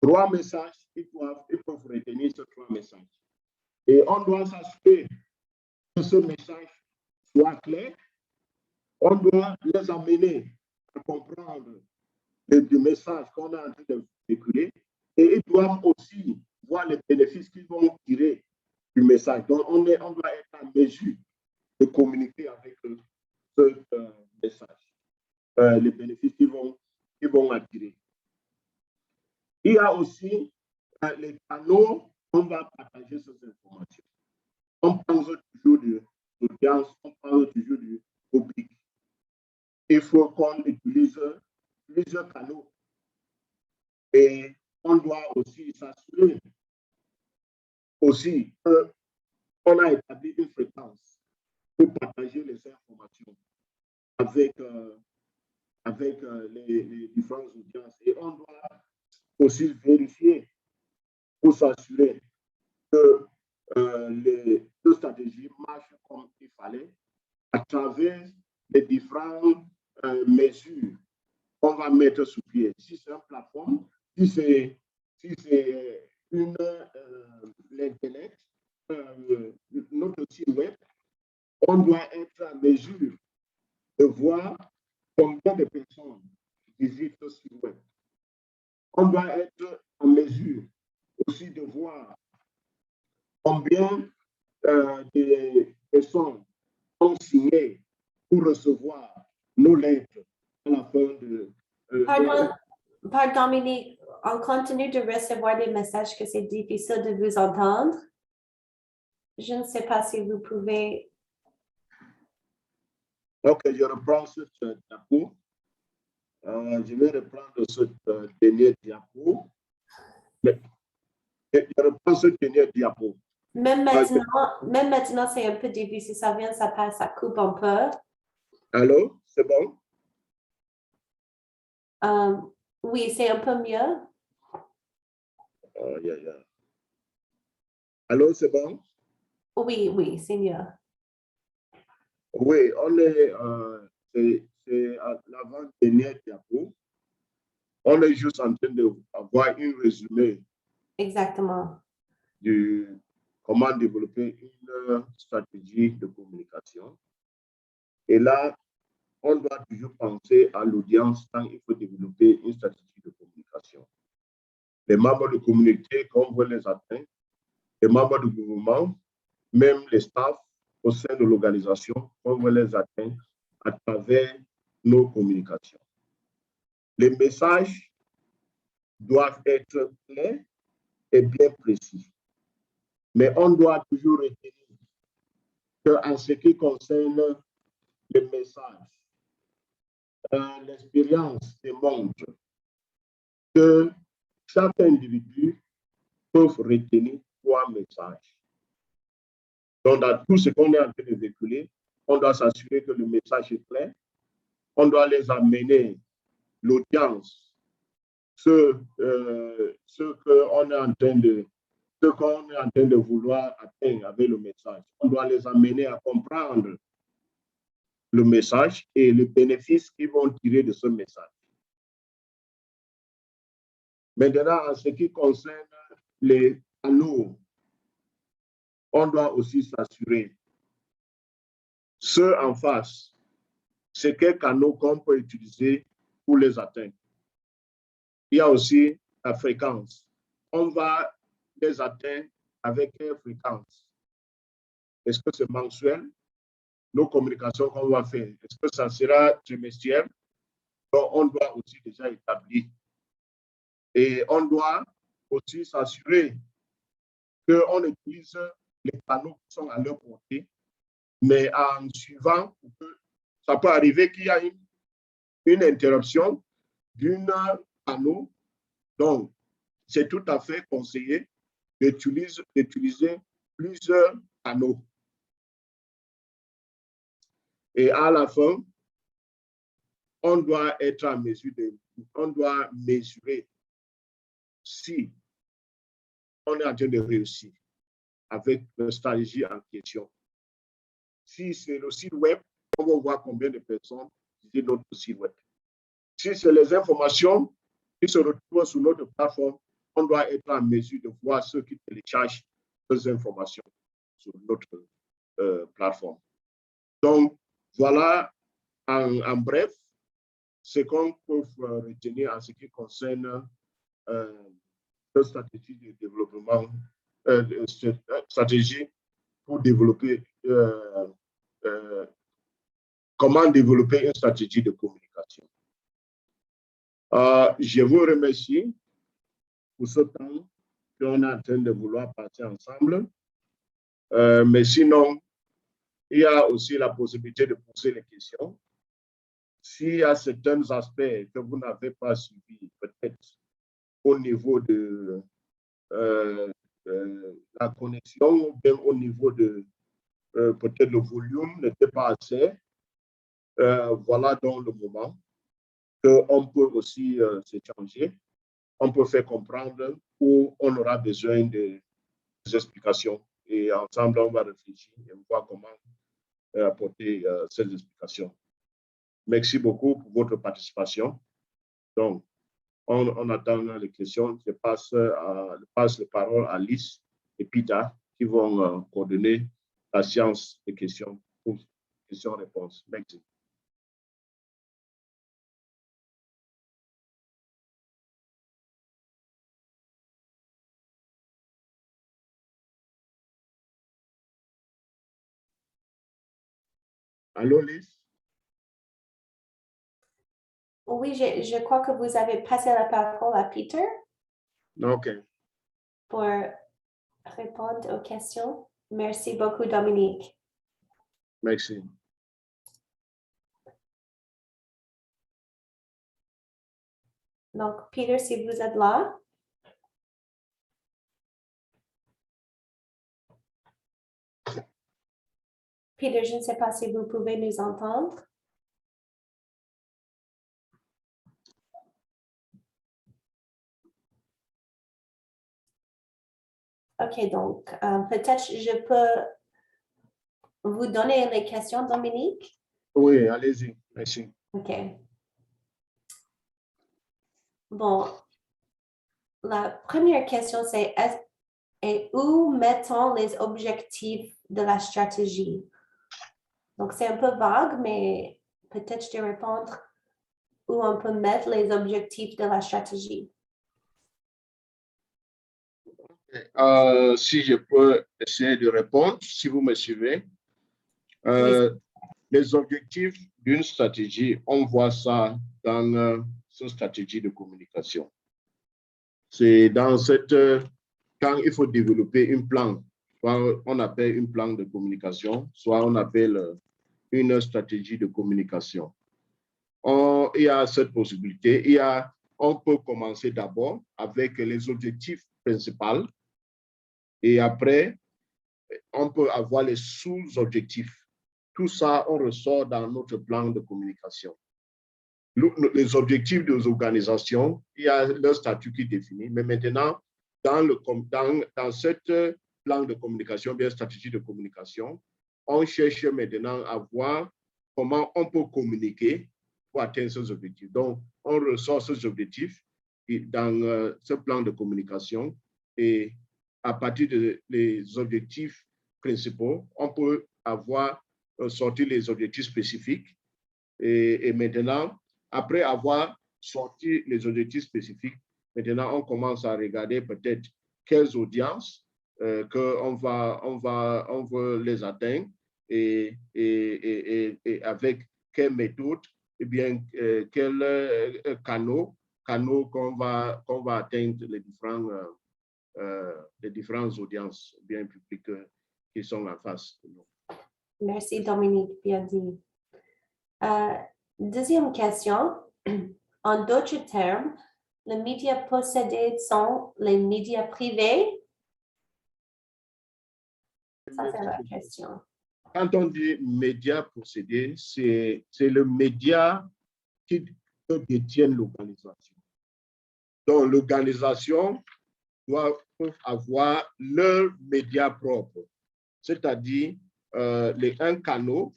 3 messages, ils peuvent retenir ces 3 messages. Et on doit s'assurer que ce message soit clair. On doit les amener à comprendre le message qu'on est en train de véhiculer et ils doivent aussi voir les bénéfices qu'ils vont tirer du message. Donc, on doit être en mesure de communiquer avec ce message, les bénéfices qu'ils vont attirer. Il y a aussi les canaux qu'on va partager ces informations. On pense toujours de l'audience, on parle toujours du public. Il faut qu'on utilise plusieurs canaux. Et on doit aussi s'assurer aussi qu'on a établi une fréquence pour partager les informations avec les différentes audiences. Et on doit aussi vérifier pour s'assurer que les deux stratégies marchent comme il fallait à travers les différentes mesures qu'on va mettre sous pied. Si c'est une plateforme, si c'est l'Internet, notre site web, on doit être en mesure de voir combien de personnes visitent ce site web. On doit être en mesure aussi de voir combien de personnes ont signé pour recevoir nos lettres à la fin de... Pardon, Dominique, on continue de recevoir des messages que c'est difficile de vous entendre. Je ne sais pas si vous pouvez... Ok, je reprends ce diapo. Je vais reprendre ce dernier diapo. Je reprends ce dernier diapo. Même maintenant, c'est un peu difficile. Ça vient, ça passe, ça coupe un peu. Allô, c'est bon? Oui, c'est un peu mieux. Allô, c'est bon? Oui, c'est mieux. Oui, on est, c'est à l'avant-dernière diapo. On est juste en train d'avoir un résumé. Exactement. De comment développer une stratégie de communication. Et là, on doit toujours penser à l'audience quand il faut développer une stratégie de communication. Les membres de communauté, qu'on veut les atteindre, les membres du gouvernement, même les staffs au sein de l'organisation, on veut les atteindre à travers nos communications. Les messages doivent être clairs et bien précis. Mais on doit toujours retenir qu'en ce qui concerne les messages, l'expérience démontre que chaque individu peut retenir 3 messages. Donc, dans tout ce qu'on est en train de véhiculer, on doit s'assurer que le message est clair. On doit les amener, l'audience, ce qu'on est en train de vouloir atteindre avec le message. On doit les amener à comprendre le message et les bénéfices qu'ils vont tirer de ce message. Maintenant, en ce qui concerne les canaux, on doit aussi s'assurer. Ceux en face, c'est quel canal qu'on peut utiliser pour les atteindre. Il y a aussi la fréquence. On va les atteindre avec quelle fréquence? Est-ce que c'est mensuel? Nos communications qu'on va faire, est-ce que ça sera trimestriel? Donc, on doit aussi déjà établir. Et on doit aussi s'assurer qu'on utilise les canaux qui sont à leur portée, mais en suivant, ça peut arriver qu'il y a une interruption d'un canal. Donc, c'est tout à fait conseillé d'utiliser plusieurs canaux. Et à la fin, on doit être en mesure on doit mesurer si on est en train de réussir avec la stratégie en question. Si c'est le site web, on va voir combien de personnes visitent notre site web. Si c'est les informations qui se retrouvent sur notre plateforme, on doit être en mesure de voir ceux qui téléchargent ces informations sur notre plateforme. Donc, voilà en bref ce qu'on peut retenir en ce qui concerne la stratégie de développement, stratégie pour développer, comment développer une stratégie de communication. Je vous remercie pour ce temps qu'on est en train de vouloir passer ensemble. Mais sinon, il y a aussi la possibilité de poser les questions. S'il y a certains aspects que vous n'avez pas suivis, peut-être au niveau de la connexion, ou bien au niveau de peut-être le volume n'était pas assez, voilà donc le moment qu'on peut aussi s'échanger. On peut faire comprendre où on aura besoin des explications. Et ensemble, on va réfléchir et voir comment apporter ces explications. Merci beaucoup pour votre participation. Donc, on attend les questions. Je passe la parole à Lise et Peter qui vont coordonner la séance de questions pour questions-réponses. Merci. Allô, Lise? Oui, je crois que vous avez passé la parole à Peter. OK. Pour répondre aux questions. Merci beaucoup, Dominique. Merci. Donc, Peter, si vous êtes là. Peter, je ne sais pas si vous pouvez nous entendre. OK, donc, peut-être je peux vous donner les questions, Dominique? Oui, allez-y. Merci. OK. Bon, la première question, c'est et où mettons les objectifs de la stratégie? Donc, c'est un peu vague, mais peut-être je vais répondre où on peut mettre les objectifs de la stratégie. Si je peux essayer de répondre, si vous me suivez. Les objectifs d'une stratégie, on voit ça dans cette stratégie de communication. C'est dans quand il faut développer un plan, soit on appelle un plan de communication, soit on appelle une stratégie de communication. Il y a cette possibilité. On peut commencer d'abord avec les objectifs principaux Et après, on peut avoir les sous-objectifs. Tout ça, on ressort dans notre plan de communication. Les objectifs des organisations, il y a leur statut qui est défini, mais maintenant, dans cette plan de communication, bien stratégie de communication, on cherche maintenant à voir comment on peut communiquer pour atteindre ces objectifs. Donc, on ressort ces objectifs dans ce plan de communication et à partir des objectifs principaux, on peut avoir sorti les objectifs spécifiques et maintenant, après avoir sorti les objectifs spécifiques, maintenant, on commence à regarder peut-être quelles audiences qu'on veut les atteindre et avec quelle méthode, et bien, quels canaux qu'on va atteindre les différentes audiences bien publiques qui sont en face de nous. Merci Dominique, bien dit. Deuxième question. En d'autres termes, les médias possédés sont les médias privés? Ça, c'est la question. Quand on dit médias possédés, c'est le média qui détient l'organisation. Donc, l'organisation doit avoir leur média propre, c'est-à-dire un canal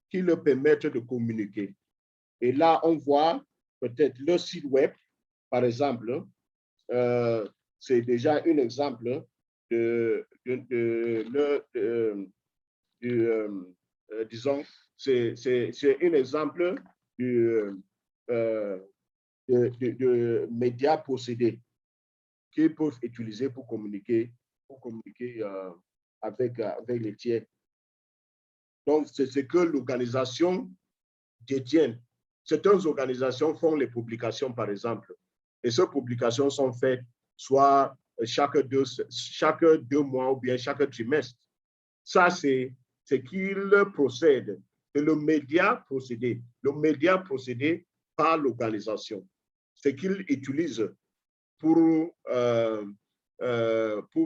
qui leur permette de communiquer. Et là, on voit peut-être le site web, par exemple, c'est déjà un exemple disons, c'est un exemple de médias possédés qu'ils peuvent utiliser pour communiquer avec les tiers. Donc, c'est ce que l'organisation détient. Certaines organisations font les publications, par exemple, et ces publications sont faites soit chaque deux mois ou bien chaque trimestre. Ça, c'est ce qu'il procède. C'est le média procédé. Le média procédé par l'organisation. Ce qu'il utilise pour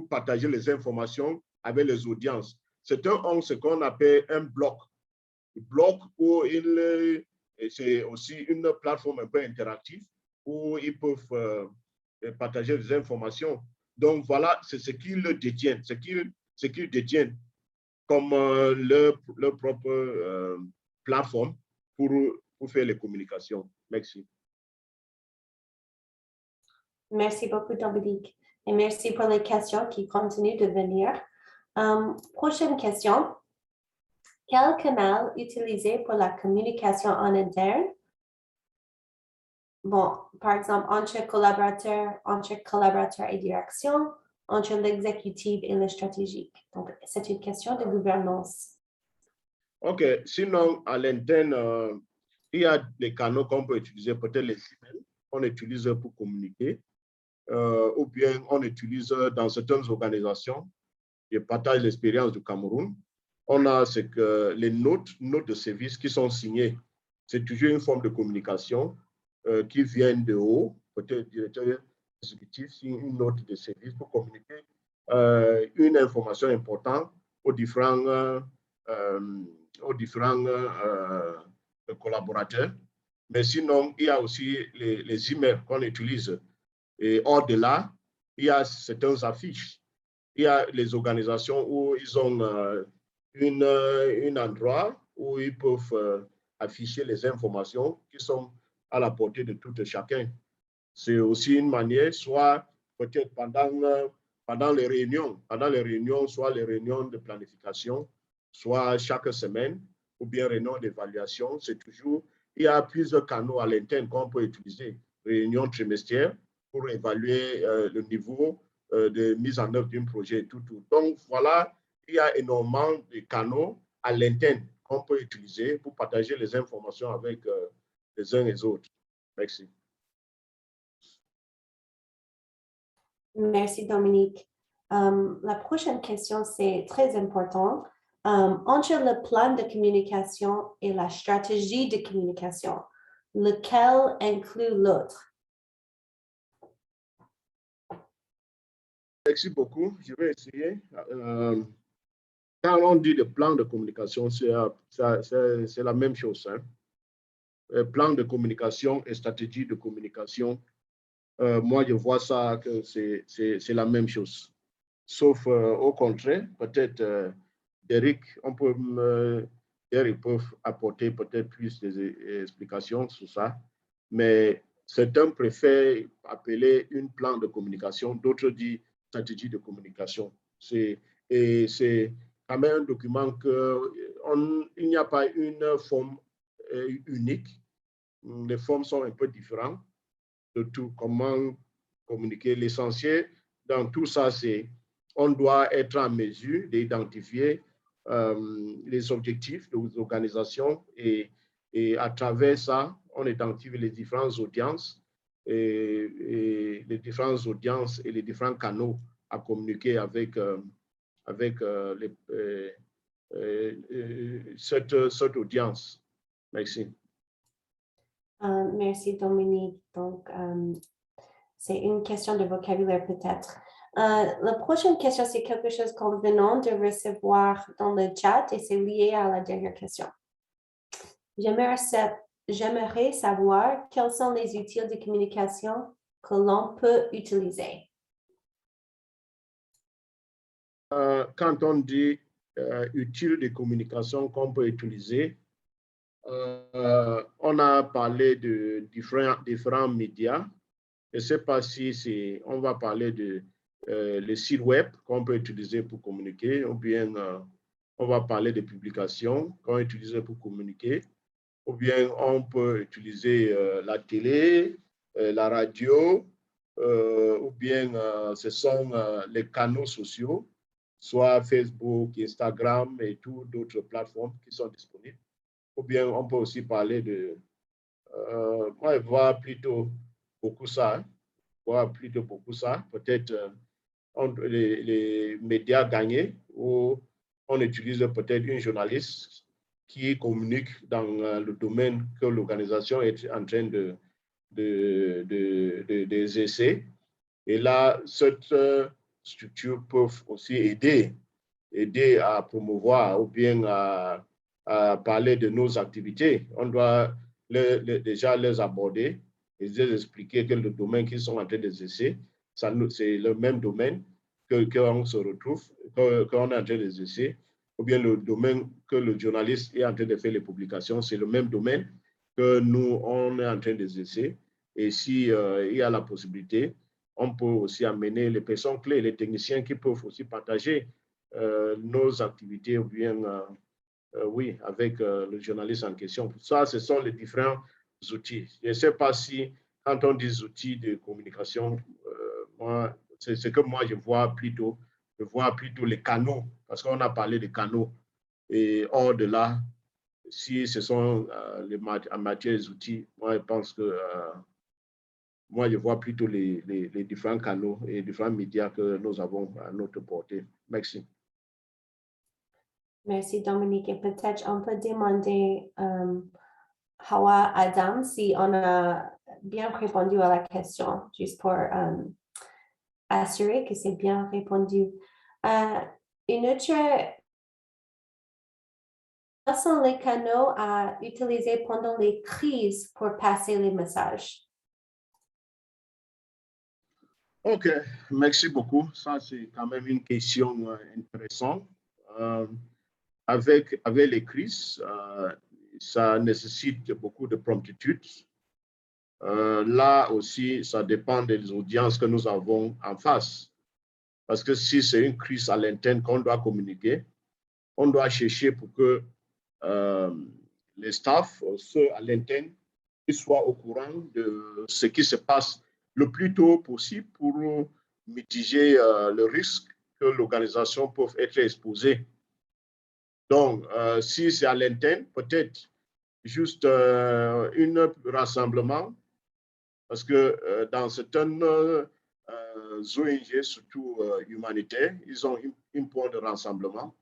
partager les informations avec les audiences. C'est ce qu'on appelle un bloc. Bloc où c'est aussi une plateforme un peu interactive où ils peuvent partager des informations. Donc voilà, c'est ce qu'ils détiennent, ce qu'ils détiennent comme leur propre plateforme pour faire les communications. Merci. Merci beaucoup, Dominique. Et merci pour les questions qui continuent de venir. Prochaine question. Quel canal utiliser pour la communication en interne? Bon, par exemple, entre collaborateurs et direction, entre l'exécutif et le stratégique. Donc, c'est une question de gouvernance. OK. Sinon, à l'interne, il y a des canaux qu'on peut utiliser, peut-être les emails qu'on utilise pour communiquer, ou bien on utilise dans certaines organisations. Je partage l'expérience du Cameroun. On a les notes de service qui sont signées. C'est toujours une forme de communication qui vient de haut, peut-être le directeur exécutif signe une note de service pour communiquer une information importante aux différents collaborateurs. Mais sinon, il y a aussi les emails qu'on utilise. Et hors de là, il y a certaines affiches. Il y a les organisations où ils ont un endroit où ils peuvent afficher les informations qui sont à la portée de tout chacun. C'est aussi une manière, soit peut-être pendant les réunions, soit les réunions de planification, soit chaque semaine, ou bien réunions d'évaluation, c'est toujours, il y a plusieurs canaux à l'interne qu'on peut utiliser. Réunions trimestrielles pour évaluer le niveau de mise en œuvre d'un projet et tout. Donc, voilà, il y a énormément de canaux à l'interne qu'on peut utiliser pour partager les informations avec les uns et les autres. Merci. Merci, Dominique. La prochaine question, c'est très important. Entre le plan de communication et la stratégie de communication, lequel inclut l'autre? Merci beaucoup. Je vais essayer. Quand on dit de plan de communication, c'est la même chose. Hein. Plan de communication et stratégie de communication, moi, je vois ça que c'est la même chose. Sauf au contraire, peut-être, Derek, Derek peut apporter peut-être plus d'explications sur ça. Mais certains préfèrent appeler un plan de communication, d'autres disent stratégie de communication. Et c'est quand même un document il n'y a pas une forme unique. Les formes sont un peu différentes de tout. Comment communiquer? L'essentiel dans tout ça, c'est on doit être en mesure d'identifier les objectifs de l'organisation et à travers ça, on identifie les différentes audiences et les différentes audiences et les différents canaux à communiquer avec cette audience. Merci. Merci, Dominique. Donc, c'est une question de vocabulaire peut-être. La prochaine question, c'est quelque chose qu'on venons de recevoir dans le chat et c'est lié à la dernière question. J'aimerais savoir quels sont les outils de communication que l'on peut utiliser. Quand on dit utile de communication qu'on peut utiliser, on a parlé de différents médias. Je ne sais pas si on va parler de les sites web qu'on peut utiliser pour communiquer, ou bien on va parler de publications qu'on peut utiliser pour communiquer, ou bien on peut utiliser la télé, la radio, ou bien ce sont les canaux sociaux, soit Facebook, Instagram et toutes d'autres plateformes qui sont disponibles. Ou bien on peut aussi parler de, moi je vois plutôt beaucoup ça, hein. Plutôt beaucoup ça, peut-être les médias gagnés où on utilise peut-être une journaliste qui communique dans le domaine que l'organisation est en train d'exercer. Et là, cette structure peut aussi aider à promouvoir ou bien à parler de nos activités. On doit déjà les aborder et les expliquer que le domaine qu'ils sont en train d'exercer, c'est le même domaine qu'on se retrouve, qu'on est en train d'exercer, ou bien le domaine que le journaliste est en train de faire les publications, c'est le même domaine que nous, on est en train d'exercer. Et s'il y a la possibilité, on peut aussi amener les personnes clés, les techniciens qui peuvent aussi partager nos activités ou bien, oui, avec le journaliste en question. Ça, ce sont les différents outils. Je ne sais pas si, quand on dit outils de communication, c'est ce que moi je vois plutôt les canaux, parce qu'on a parlé de canaux. Et hors de là, si ce sont en matière des outils, moi je pense que moi je vois plutôt les différents canaux et les différents médias que nous avons à notre portée. Merci. Merci, Dominique. Et peut-être on peut demander Hawa Adam si on a bien répondu à la question, juste pour assurer que c'est bien répondu. Une autre, quels sont les canaux à utiliser pendant les crises pour passer les messages? OK, merci beaucoup. Ça, c'est quand même une question intéressante. Avec les crises, ça nécessite beaucoup de promptitude. Là aussi, ça dépend des audiences que nous avons en face. Parce que si c'est une crise à l'interne qu'on doit communiquer, on doit chercher pour que les staffs, ceux à l'interne, soient au courant de ce qui se passe le plus tôt possible pour mitiger le risque que l'organisation peut être exposée. Donc, si c'est à l'interne, peut-être juste un rassemblement, parce que dans certaines ONG, surtout humanitaires, ils ont une point de rassemblement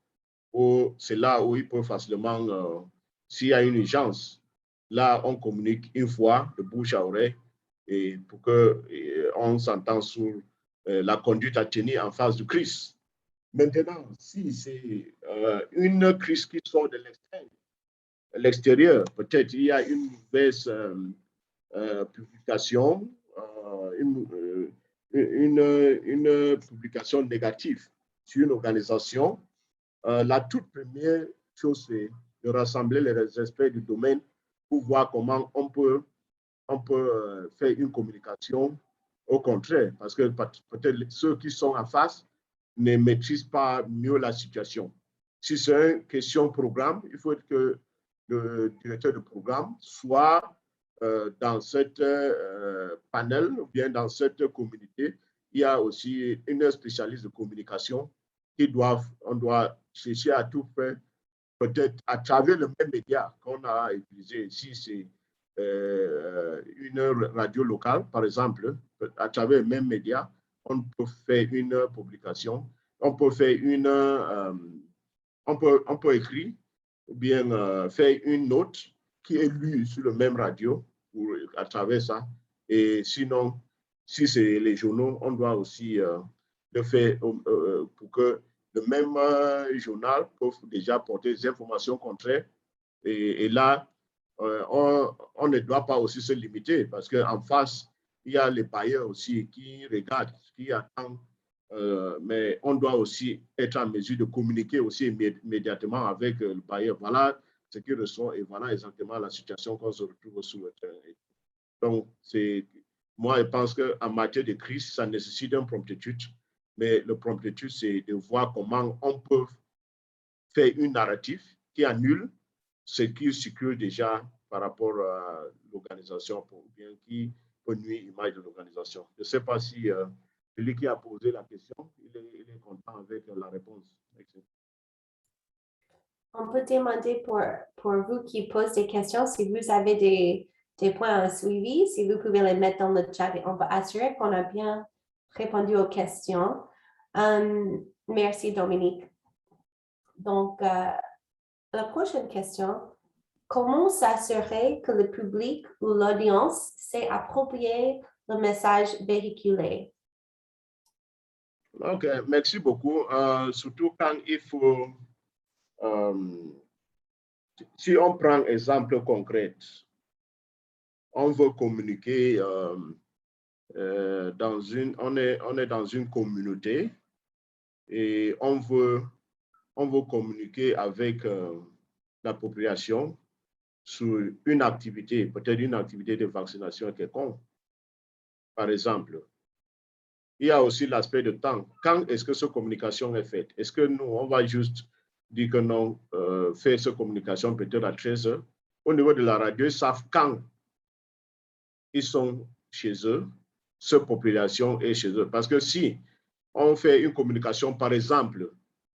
où c'est là où ils peuvent facilement, s'il y a une urgence, là, on communique une fois de bouche à oreille et pour qu'on s'entende sur la conduite à tenir en face du Christ. Maintenant, si c'est une crise qui sort de l'extérieur, peut-être il y a une mauvaise publication, une publication négative sur une organisation, la toute première chose, c'est de rassembler les experts du domaine pour voir comment on peut faire une communication au contraire, parce que peut-être ceux qui sont en face ne maîtrisent pas mieux la situation. Si c'est une question programme, il faut que le directeur de programme soit dans cette panel ou bien dans cette communauté. Il y a aussi une spécialiste de communication on doit chercher à tout faire, peut-être à travers le même média qu'on a utilisé. Si c'est une radio locale, par exemple, à travers le même média, on peut faire une publication, on peut faire on peut écrire ou bien faire une note qui est lue sur le même radio à travers ça. Et sinon, si c'est les journaux, on doit aussi le faire pour que le même journal peut déjà porter des informations contraires. Et là, on ne doit pas aussi se limiter parce qu'en face, il y a les bailleurs aussi qui regardent, qui attendent. Mais on doit aussi être en mesure de communiquer aussi immédiatement avec le bailleur. Voilà ce qu'ils reçoivent et voilà exactement la situation qu'on se retrouve sur le terrain. Donc, moi, je pense qu'en matière de crise, ça nécessite une promptitude. Mais le promptitude, c'est de voir comment on peut faire une narrative qui annule ce qui circule déjà par rapport à l'organisation, ou bien qui peut nuire l'image de l'organisation. Je ne sais pas si celui qui a posé la question, il est content avec la réponse. On peut demander pour vous qui posez des questions, si vous avez des points à suivi, si vous pouvez les mettre dans le chat et on va assurer qu'on a bien répondu aux questions. Merci Dominique. Donc, la prochaine question, comment s'assurer que le public ou l'audience s'est approprié le message véhiculé? Ok, merci beaucoup. Surtout quand il faut, si on prend un exemple concret, on veut communiquer on est dans une communauté et on veut communiquer avec la population sur une activité, peut-être une activité de vaccination quelconque. Par exemple, il y a aussi l'aspect de temps. Quand est-ce que cette communication est faite? Est-ce que nous, on va juste dire que non, faire cette communication peut-être à 13 heures? Au niveau de la radio, ils savent quand ils sont chez eux, cette population est chez eux. Parce que si on fait une communication, par exemple,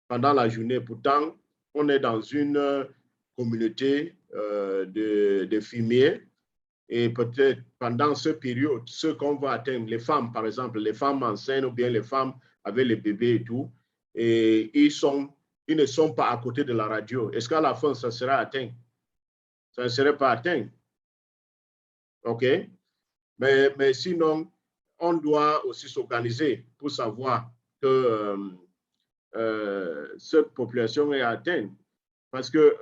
pendant la journée, pourtant, on est dans une communauté de fumiers, et peut-être pendant cette période, ce qu'on va atteindre, les femmes, par exemple, les femmes enceintes ou bien les femmes avec les bébés et tout, et ils ne sont pas à côté de la radio. Est-ce qu'à la fin, ça sera atteint? Ça ne serait pas atteint. OK? Mais sinon, on doit aussi s'organiser pour savoir que cette population est atteinte. Parce que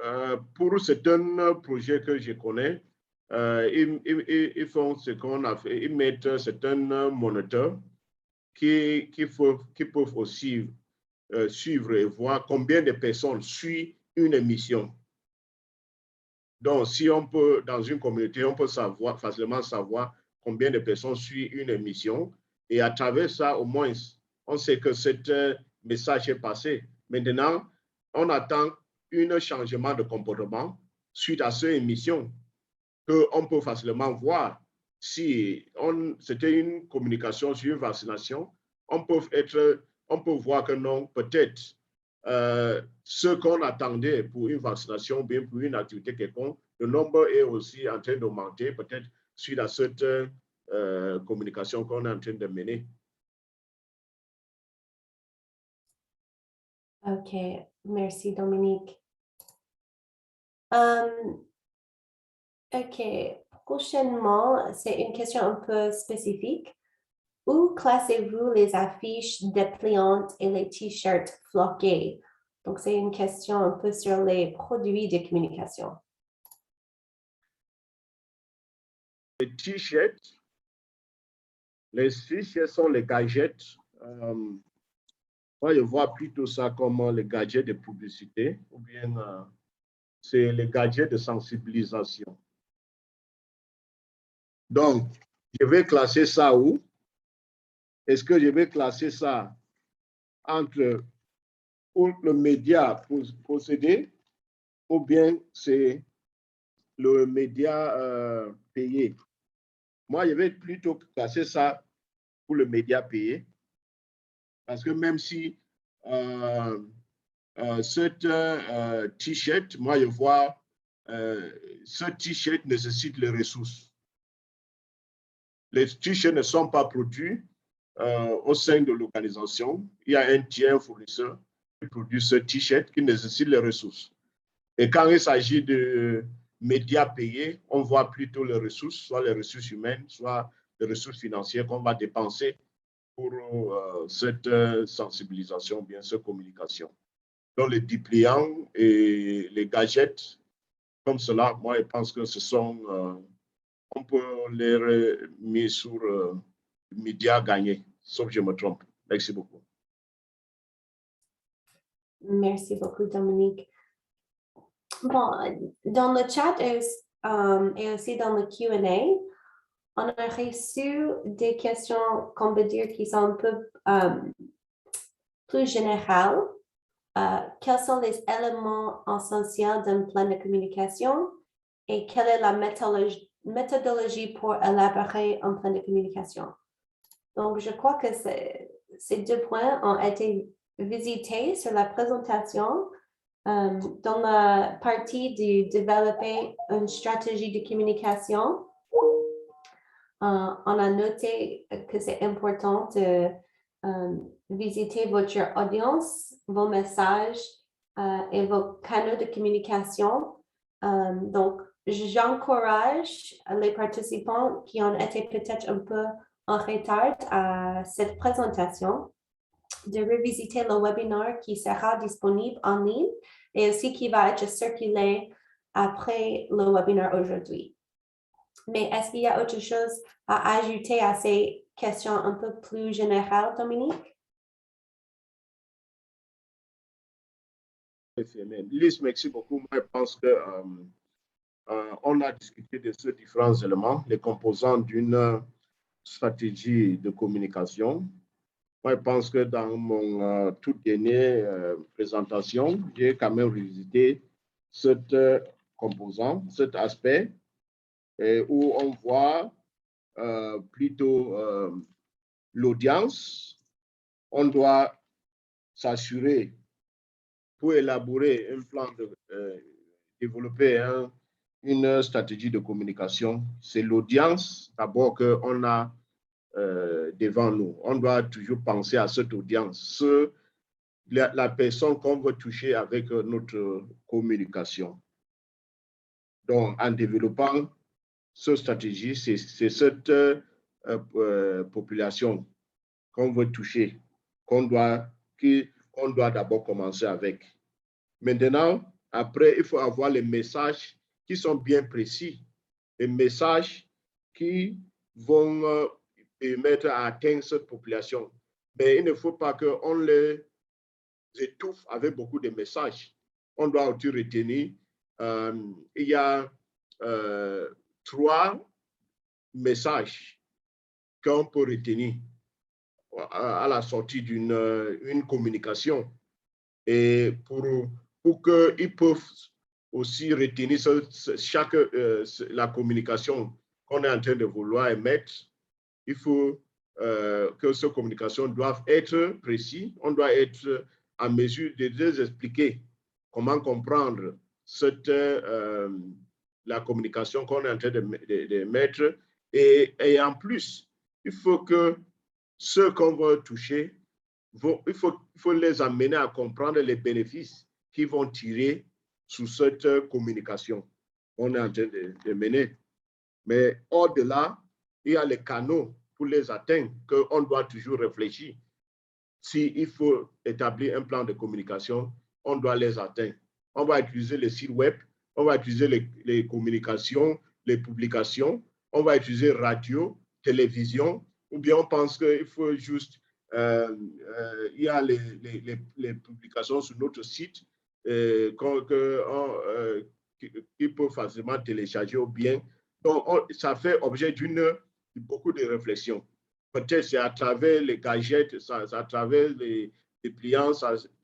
pour certains projets que je connais, ils font ce qu'on a fait, ils mettent certains moniteurs qui peuvent aussi suivre et voir combien de personnes suivent une émission. Donc, si on peut, dans une communauté, on peut facilement savoir combien de personnes suivent une émission. Et à travers ça, au moins, on sait que ce message est passé. Maintenant, on attend un changement de comportement suite à cette émission qu'on peut facilement voir. Si c'était une communication sur une vaccination, on peut voir que non, peut-être ce qu'on attendait pour une vaccination, bien pour une activité quelconque, le nombre est aussi en train d'augmenter, peut-être suite à cette communication qu'on est en train de mener. OK, merci Dominique. OK, prochainement, c'est une question un peu spécifique. où classez-vous les affiches dépliantes et les t-shirts floqués? Donc, c'est une question un peu sur les produits de communication. Les t-shirts, sont les gadgets. Moi, je vois plutôt ça comme les gadgets de publicité ou bien c'est les gadgets de sensibilisation. Donc, je vais classer ça où? Est-ce que je vais classer ça entre le média possédé ou bien c'est le média payé? Moi, je vais plutôt classer ça pour le média payé parce que même si ce t-shirt, moi, je vois ce t-shirt nécessite les ressources. Les t-shirts ne sont pas produits au sein de l'organisation. Il y a un tiers fournisseur qui produit ce t-shirt qui nécessite les ressources. Et quand il s'agit de médias payés, on voit plutôt les ressources, soit les ressources humaines, soit les ressources financières qu'on va dépenser pour cette sensibilisation, bien cette communication. Donc, les dépliants et les gadgets, comme cela, moi, je pense que ce sont, on peut les mettre sur médias gagnés, sauf que je me trompe. Merci beaucoup. Merci beaucoup, Dominique. Bon, dans le chat et aussi dans le Q&A, on a reçu des questions qu'on peut dire qui sont un peu plus générales. Quels sont les éléments essentiels d'un plan de communication et quelle est la méthodologie pour élaborer un plan de communication? Donc, je crois que ces deux points ont été visités sur la présentation. Dans la partie de développer une stratégie de communication, on a noté que c'est important de visiter votre audience, vos messages et vos canaux de communication. Donc, j'encourage les participants qui ont été peut-être un peu en retard à cette présentation de revisiter le webinaire qui sera disponible en ligne et aussi qui va être circulé après le webinaire aujourd'hui. Mais est-ce qu'il y a autre chose à ajouter à ces questions un peu plus générales, Dominique? Lise, merci beaucoup. Moi, je pense que on a discuté de ces différents éléments, les composants d'une stratégie de communication. Moi, je pense que dans mon toute dernière présentation, j'ai quand même revisité cet composant, cet aspect, où on voit plutôt l'audience. On doit s'assurer, pour élaborer un plan de développer une stratégie de communication, c'est l'audience d'abord qu'on a devant nous. On doit toujours penser à cette audience, la personne qu'on veut toucher avec notre communication. Donc, en développant cette stratégie, c'est cette population qu'on veut toucher, qu'on doit d'abord commencer avec. Maintenant, après, il faut avoir les messages qui sont bien précis, les messages qui vont permettre à atteindre cette population. Mais il ne faut pas qu'on les étouffe avec beaucoup de messages. On doit aussi retenir, il y a 3 messages qu'on peut retenir à la sortie d'une communication. Et pour qu'ils peuvent aussi retenir la communication qu'on est en train de vouloir émettre, il faut que ces communications doivent être précises. On doit être en mesure de les expliquer comment comprendre la communication qu'on est en train de mettre. Et en plus, il faut que ceux qu'on veut toucher, il faut les amener à comprendre les bénéfices qu'ils vont tirer sous cette communication qu'on est en train de mener. Mais au-delà, il y a les canaux pour les atteindre qu'on doit toujours réfléchir. S'il faut établir un plan de communication, on doit les atteindre. On va utiliser les sites web, on va utiliser les communications, les publications, on va utiliser radio, télévision, ou bien on pense qu'il faut juste, il y a les publications sur notre site qui peut facilement télécharger ou bien. Donc, ça fait objet de beaucoup de réflexions. Peut-être c'est à travers les gadgets, c'est à travers les pliants.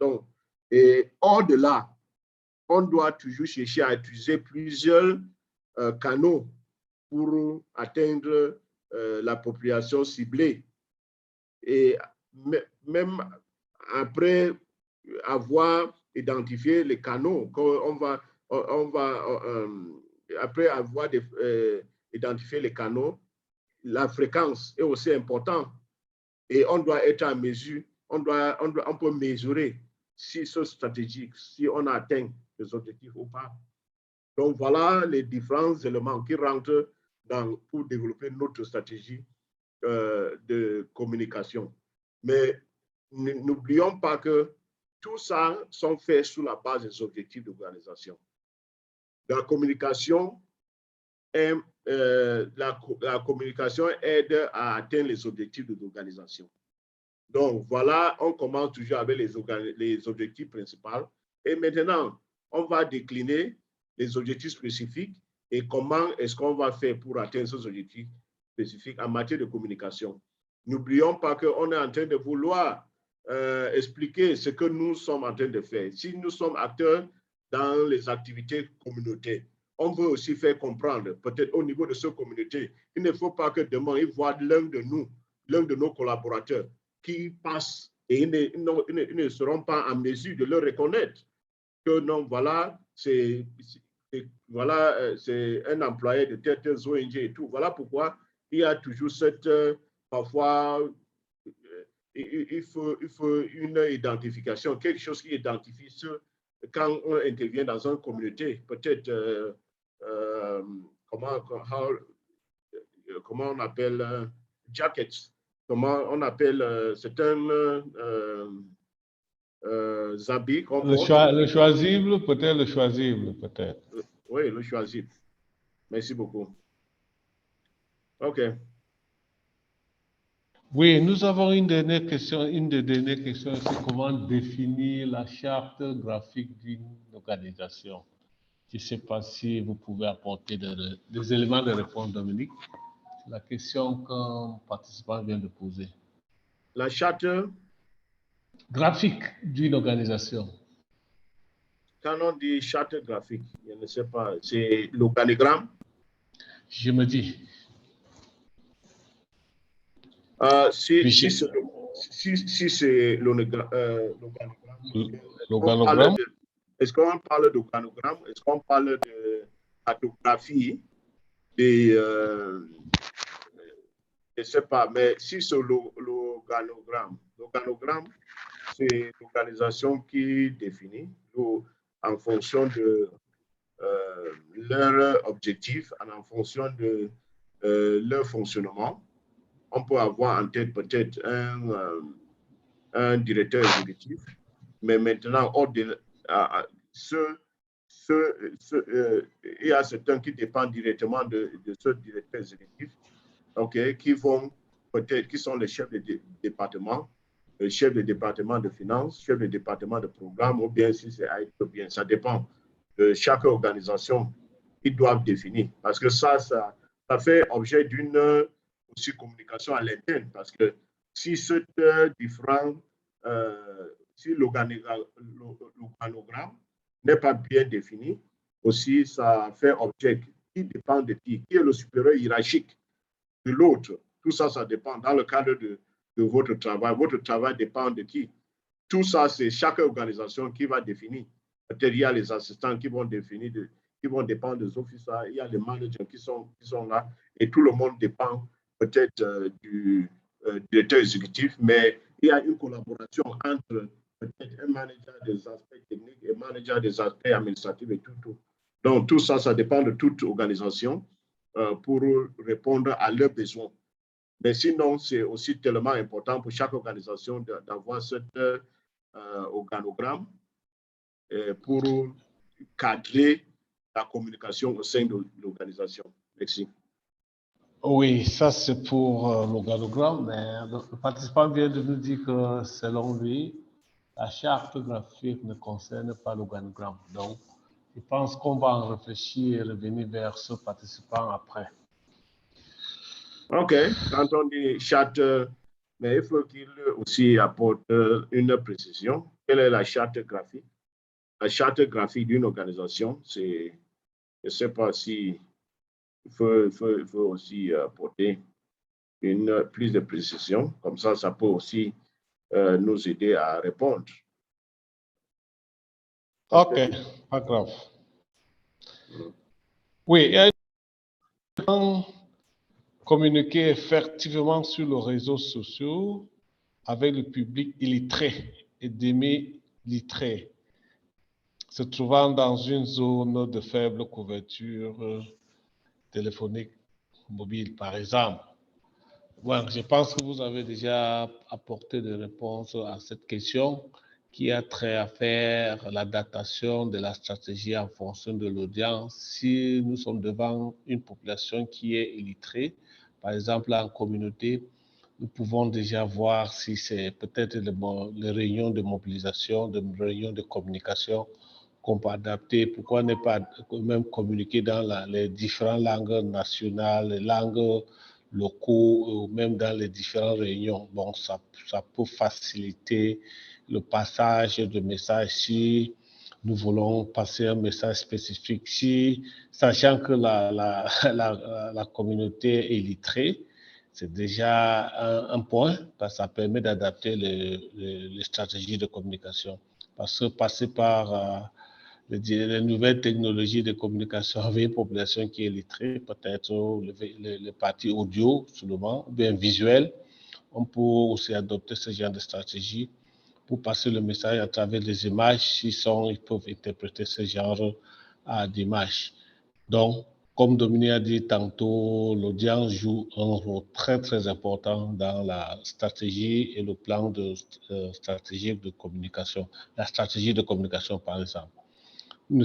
Donc, et au-delà, on doit toujours chercher à utiliser plusieurs canaux pour atteindre la population ciblée. Et même après avoir identifié les canaux, après avoir identifié les canaux, la fréquence est aussi importante et on doit être en mesure, on peut mesurer si c'est stratégique, si on atteint les objectifs ou pas. Donc voilà les différents éléments qui rentrent pour développer notre stratégie de communication. Mais n'oublions pas que tout ça sont faits sous la base des objectifs d'organisation. La communication la communication aide à atteindre les objectifs de l'organisation. Donc, voilà, on commence toujours avec les objectifs principaux. Et maintenant, on va décliner les objectifs spécifiques et comment est-ce qu'on va faire pour atteindre ces objectifs spécifiques en matière de communication. N'oublions pas qu'on est en train de vouloir expliquer ce que nous sommes en train de faire. Si nous sommes acteurs dans les activités communautaires, on veut aussi faire comprendre, peut-être au niveau de cette communauté, il ne faut pas que demain, ils voient l'un de nos collaborateurs qui passe et ils ne seront pas en mesure de le reconnaître. Que non, voilà, c'est un employé de telle ONG et tout. Voilà pourquoi il y a toujours cette, parfois, il faut une identification, quelque chose qui identifie ce quand on intervient dans une communauté, peut-être comment on appelle jackets, comment on appelle c'est un habit qu'on porte. Le choisible, peut-être le choisible, peut-être. Oui, le choisible. Merci beaucoup. OK. Oui, nous avons une dernière question. Une des dernières questions, c'est comment définir la charte graphique d'une organisation. Je ne sais pas si vous pouvez apporter des éléments de réponse, Dominique. La question qu'un participant vient de poser. La charte graphique d'une organisation. Quand on dit charte graphique, je ne sais pas, c'est l'organigramme? Je me dis. Si c'est l'organigramme, est-ce qu'on parle d'organigramme? Est-ce qu'on parle de cartographie? Je ne sais pas, mais si c'est l'organogramme, c'est l'organisation qui définit en fonction de leur objectif, en fonction de leur fonctionnement. On peut avoir en tête peut-être un directeur exécutif, mais maintenant, il y a certains qui dépendent directement de ce directeur exécutif, okay, qui sont les chefs de département, le chef de département de finances, chef de département de programme, ou bien si c'est IT, ou bien ça dépend de chaque organisation qu'ils doivent définir. Parce que ça fait objet d'une aussi communication à l'interne. Parce que si c'est différent, si l'organogramme n'est pas bien défini, aussi ça fait objet qui dépend de qui est le supérieur hiérarchique de l'autre. Tout ça, ça dépend dans le cadre de votre travail. Votre travail dépend de qui? Tout ça, c'est chaque organisation qui va définir. Peut-être il y a les assistants qui vont définir, qui vont dépendre des officiers, il y a les managers qui sont là, et tout le monde dépend peut-être du directeur exécutif, mais il y a une collaboration entre peut-être un manager des aspects techniques et un manager des aspects administratifs et tout. Donc, tout ça, ça dépend de toute organisation pour répondre à leurs besoins. Mais sinon, c'est aussi tellement important pour chaque organisation d'avoir cet organogramme pour cadrer la communication au sein de l'organisation. Merci. Oui, ça c'est pour l'organogramme, mais le participant vient de nous dire que selon lui, la charte graphique ne concerne pas l'organogramme. Donc, je pense qu'on va en réfléchir et revenir vers ce participant après. OK, quand on dit charte, mais il faut qu'il aussi apporte une précision. Quelle est la charte graphique? La charte graphique d'une organisation, c'est, je ne sais pas si il faut aussi apporter plus de précision. Comme ça peut aussi nous aider à répondre. OK, pas grave. Oui, communiquer effectivement sur les réseaux sociaux avec le public illettré et demi-illettré, se trouvant dans une zone de faible couverture téléphonique mobile, par exemple. Bon, je pense que vous avez déjà apporté des réponses à cette question qui a trait à faire la datation de la stratégie en fonction de l'audience. Si nous sommes devant une population qui est illettrée, par exemple en communauté, nous pouvons déjà voir si c'est peut-être les réunions de mobilisation, les réunions de communication qu'on peut adapter. Pourquoi ne pas même communiquer dans les différentes langues nationales, les langues locaux, ou même dans les différentes réunions. Bon, ça peut faciliter le passage de messages si nous voulons passer un message spécifique, sachant que la communauté est illettrée. C'est déjà un point, parce que ça permet d'adapter les stratégies de communication. Parce que passer par les nouvelles technologies de communication avec une population qui est illettrée, peut-être les parties audio seulement, ou bien visuelles, on peut aussi adopter ce genre de stratégie pour passer le message à travers les images, ils peuvent interpréter ce genre d'images. Donc, comme Dominique a dit tantôt, l'audience joue un rôle très, très important dans la stratégie et le plan de stratégie de communication. La stratégie de communication, par exemple.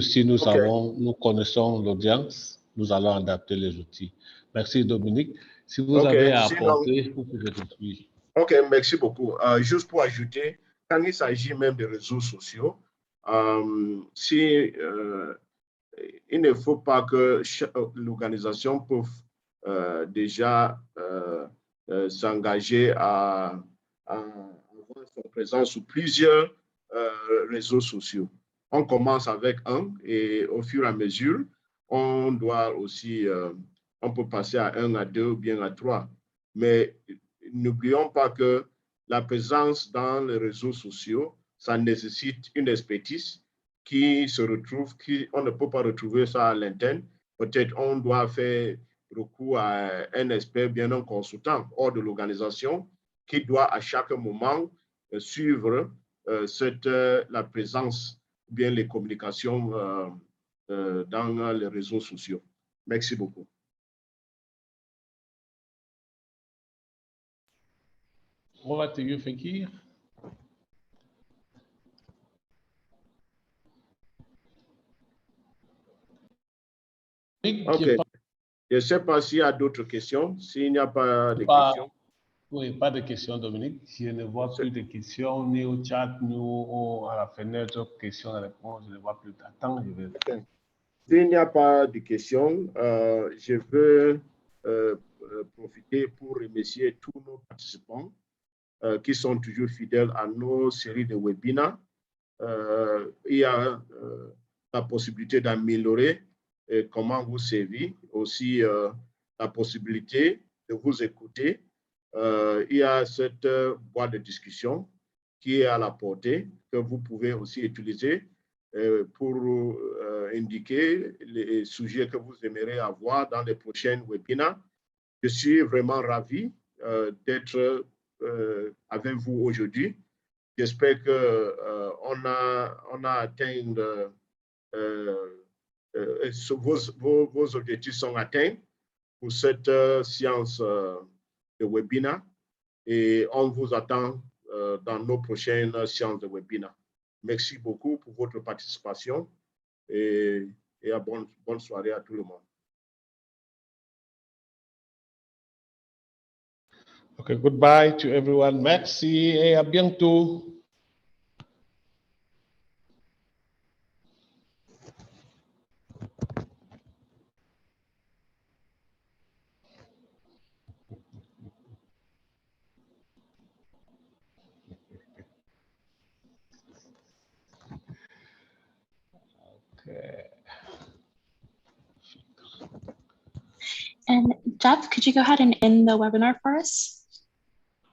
Si nous connaissons l'audience, nous allons adapter les outils. Merci Dominique. Si vous avez à apporter, vous pouvez poursuivre. OK, merci beaucoup. Juste pour ajouter, quand il s'agit même des réseaux sociaux, il ne faut pas que l'organisation puisse déjà s'engager à avoir son présence sur plusieurs réseaux sociaux. On commence avec un et au fur et à mesure, on doit aussi, on peut passer à 1, à 2 ou bien à 3. Mais n'oublions pas que la présence dans les réseaux sociaux, ça nécessite une expertise qui se retrouve, on ne peut pas retrouver ça à l'interne. Peut-être on doit faire recours à un expert, bien un consultant hors de l'organisation qui doit à chaque moment suivre la présence, bien les communications dans les réseaux sociaux. Merci beaucoup. Over to you, Fekir. OK. Je ne sais pas s'il y a d'autres questions. S'il n'y a pas de questions. Oui, pas de questions, Dominique. Je ne vois plus de questions, ni au chat, ni à la fenêtre, questions et réponses. Je ne vois plus. Attends, je vais. Okay. S'il n'y a pas de questions, je veux profiter pour remercier tous nos participants qui sont toujours fidèles à nos séries de webinaires. Il y a la possibilité d'améliorer comment vous servir, aussi la possibilité de vous écouter. Il y a cette boîte de discussion qui est à la portée, que vous pouvez aussi utiliser pour indiquer les sujets que vous aimeriez avoir dans les prochains webinaires. Je suis vraiment ravi d'être avec vous aujourd'hui. J'espère qu'on a atteint, vos objectifs sont atteints pour cette séance de webinaire et on vous attend dans nos prochaines séances de webinaire. Merci beaucoup pour votre participation et bonne soirée à tout le monde. Okay, goodbye to everyone. Merci et à bientôt. Okay. And Jeff, could you go ahead and end the webinar for us?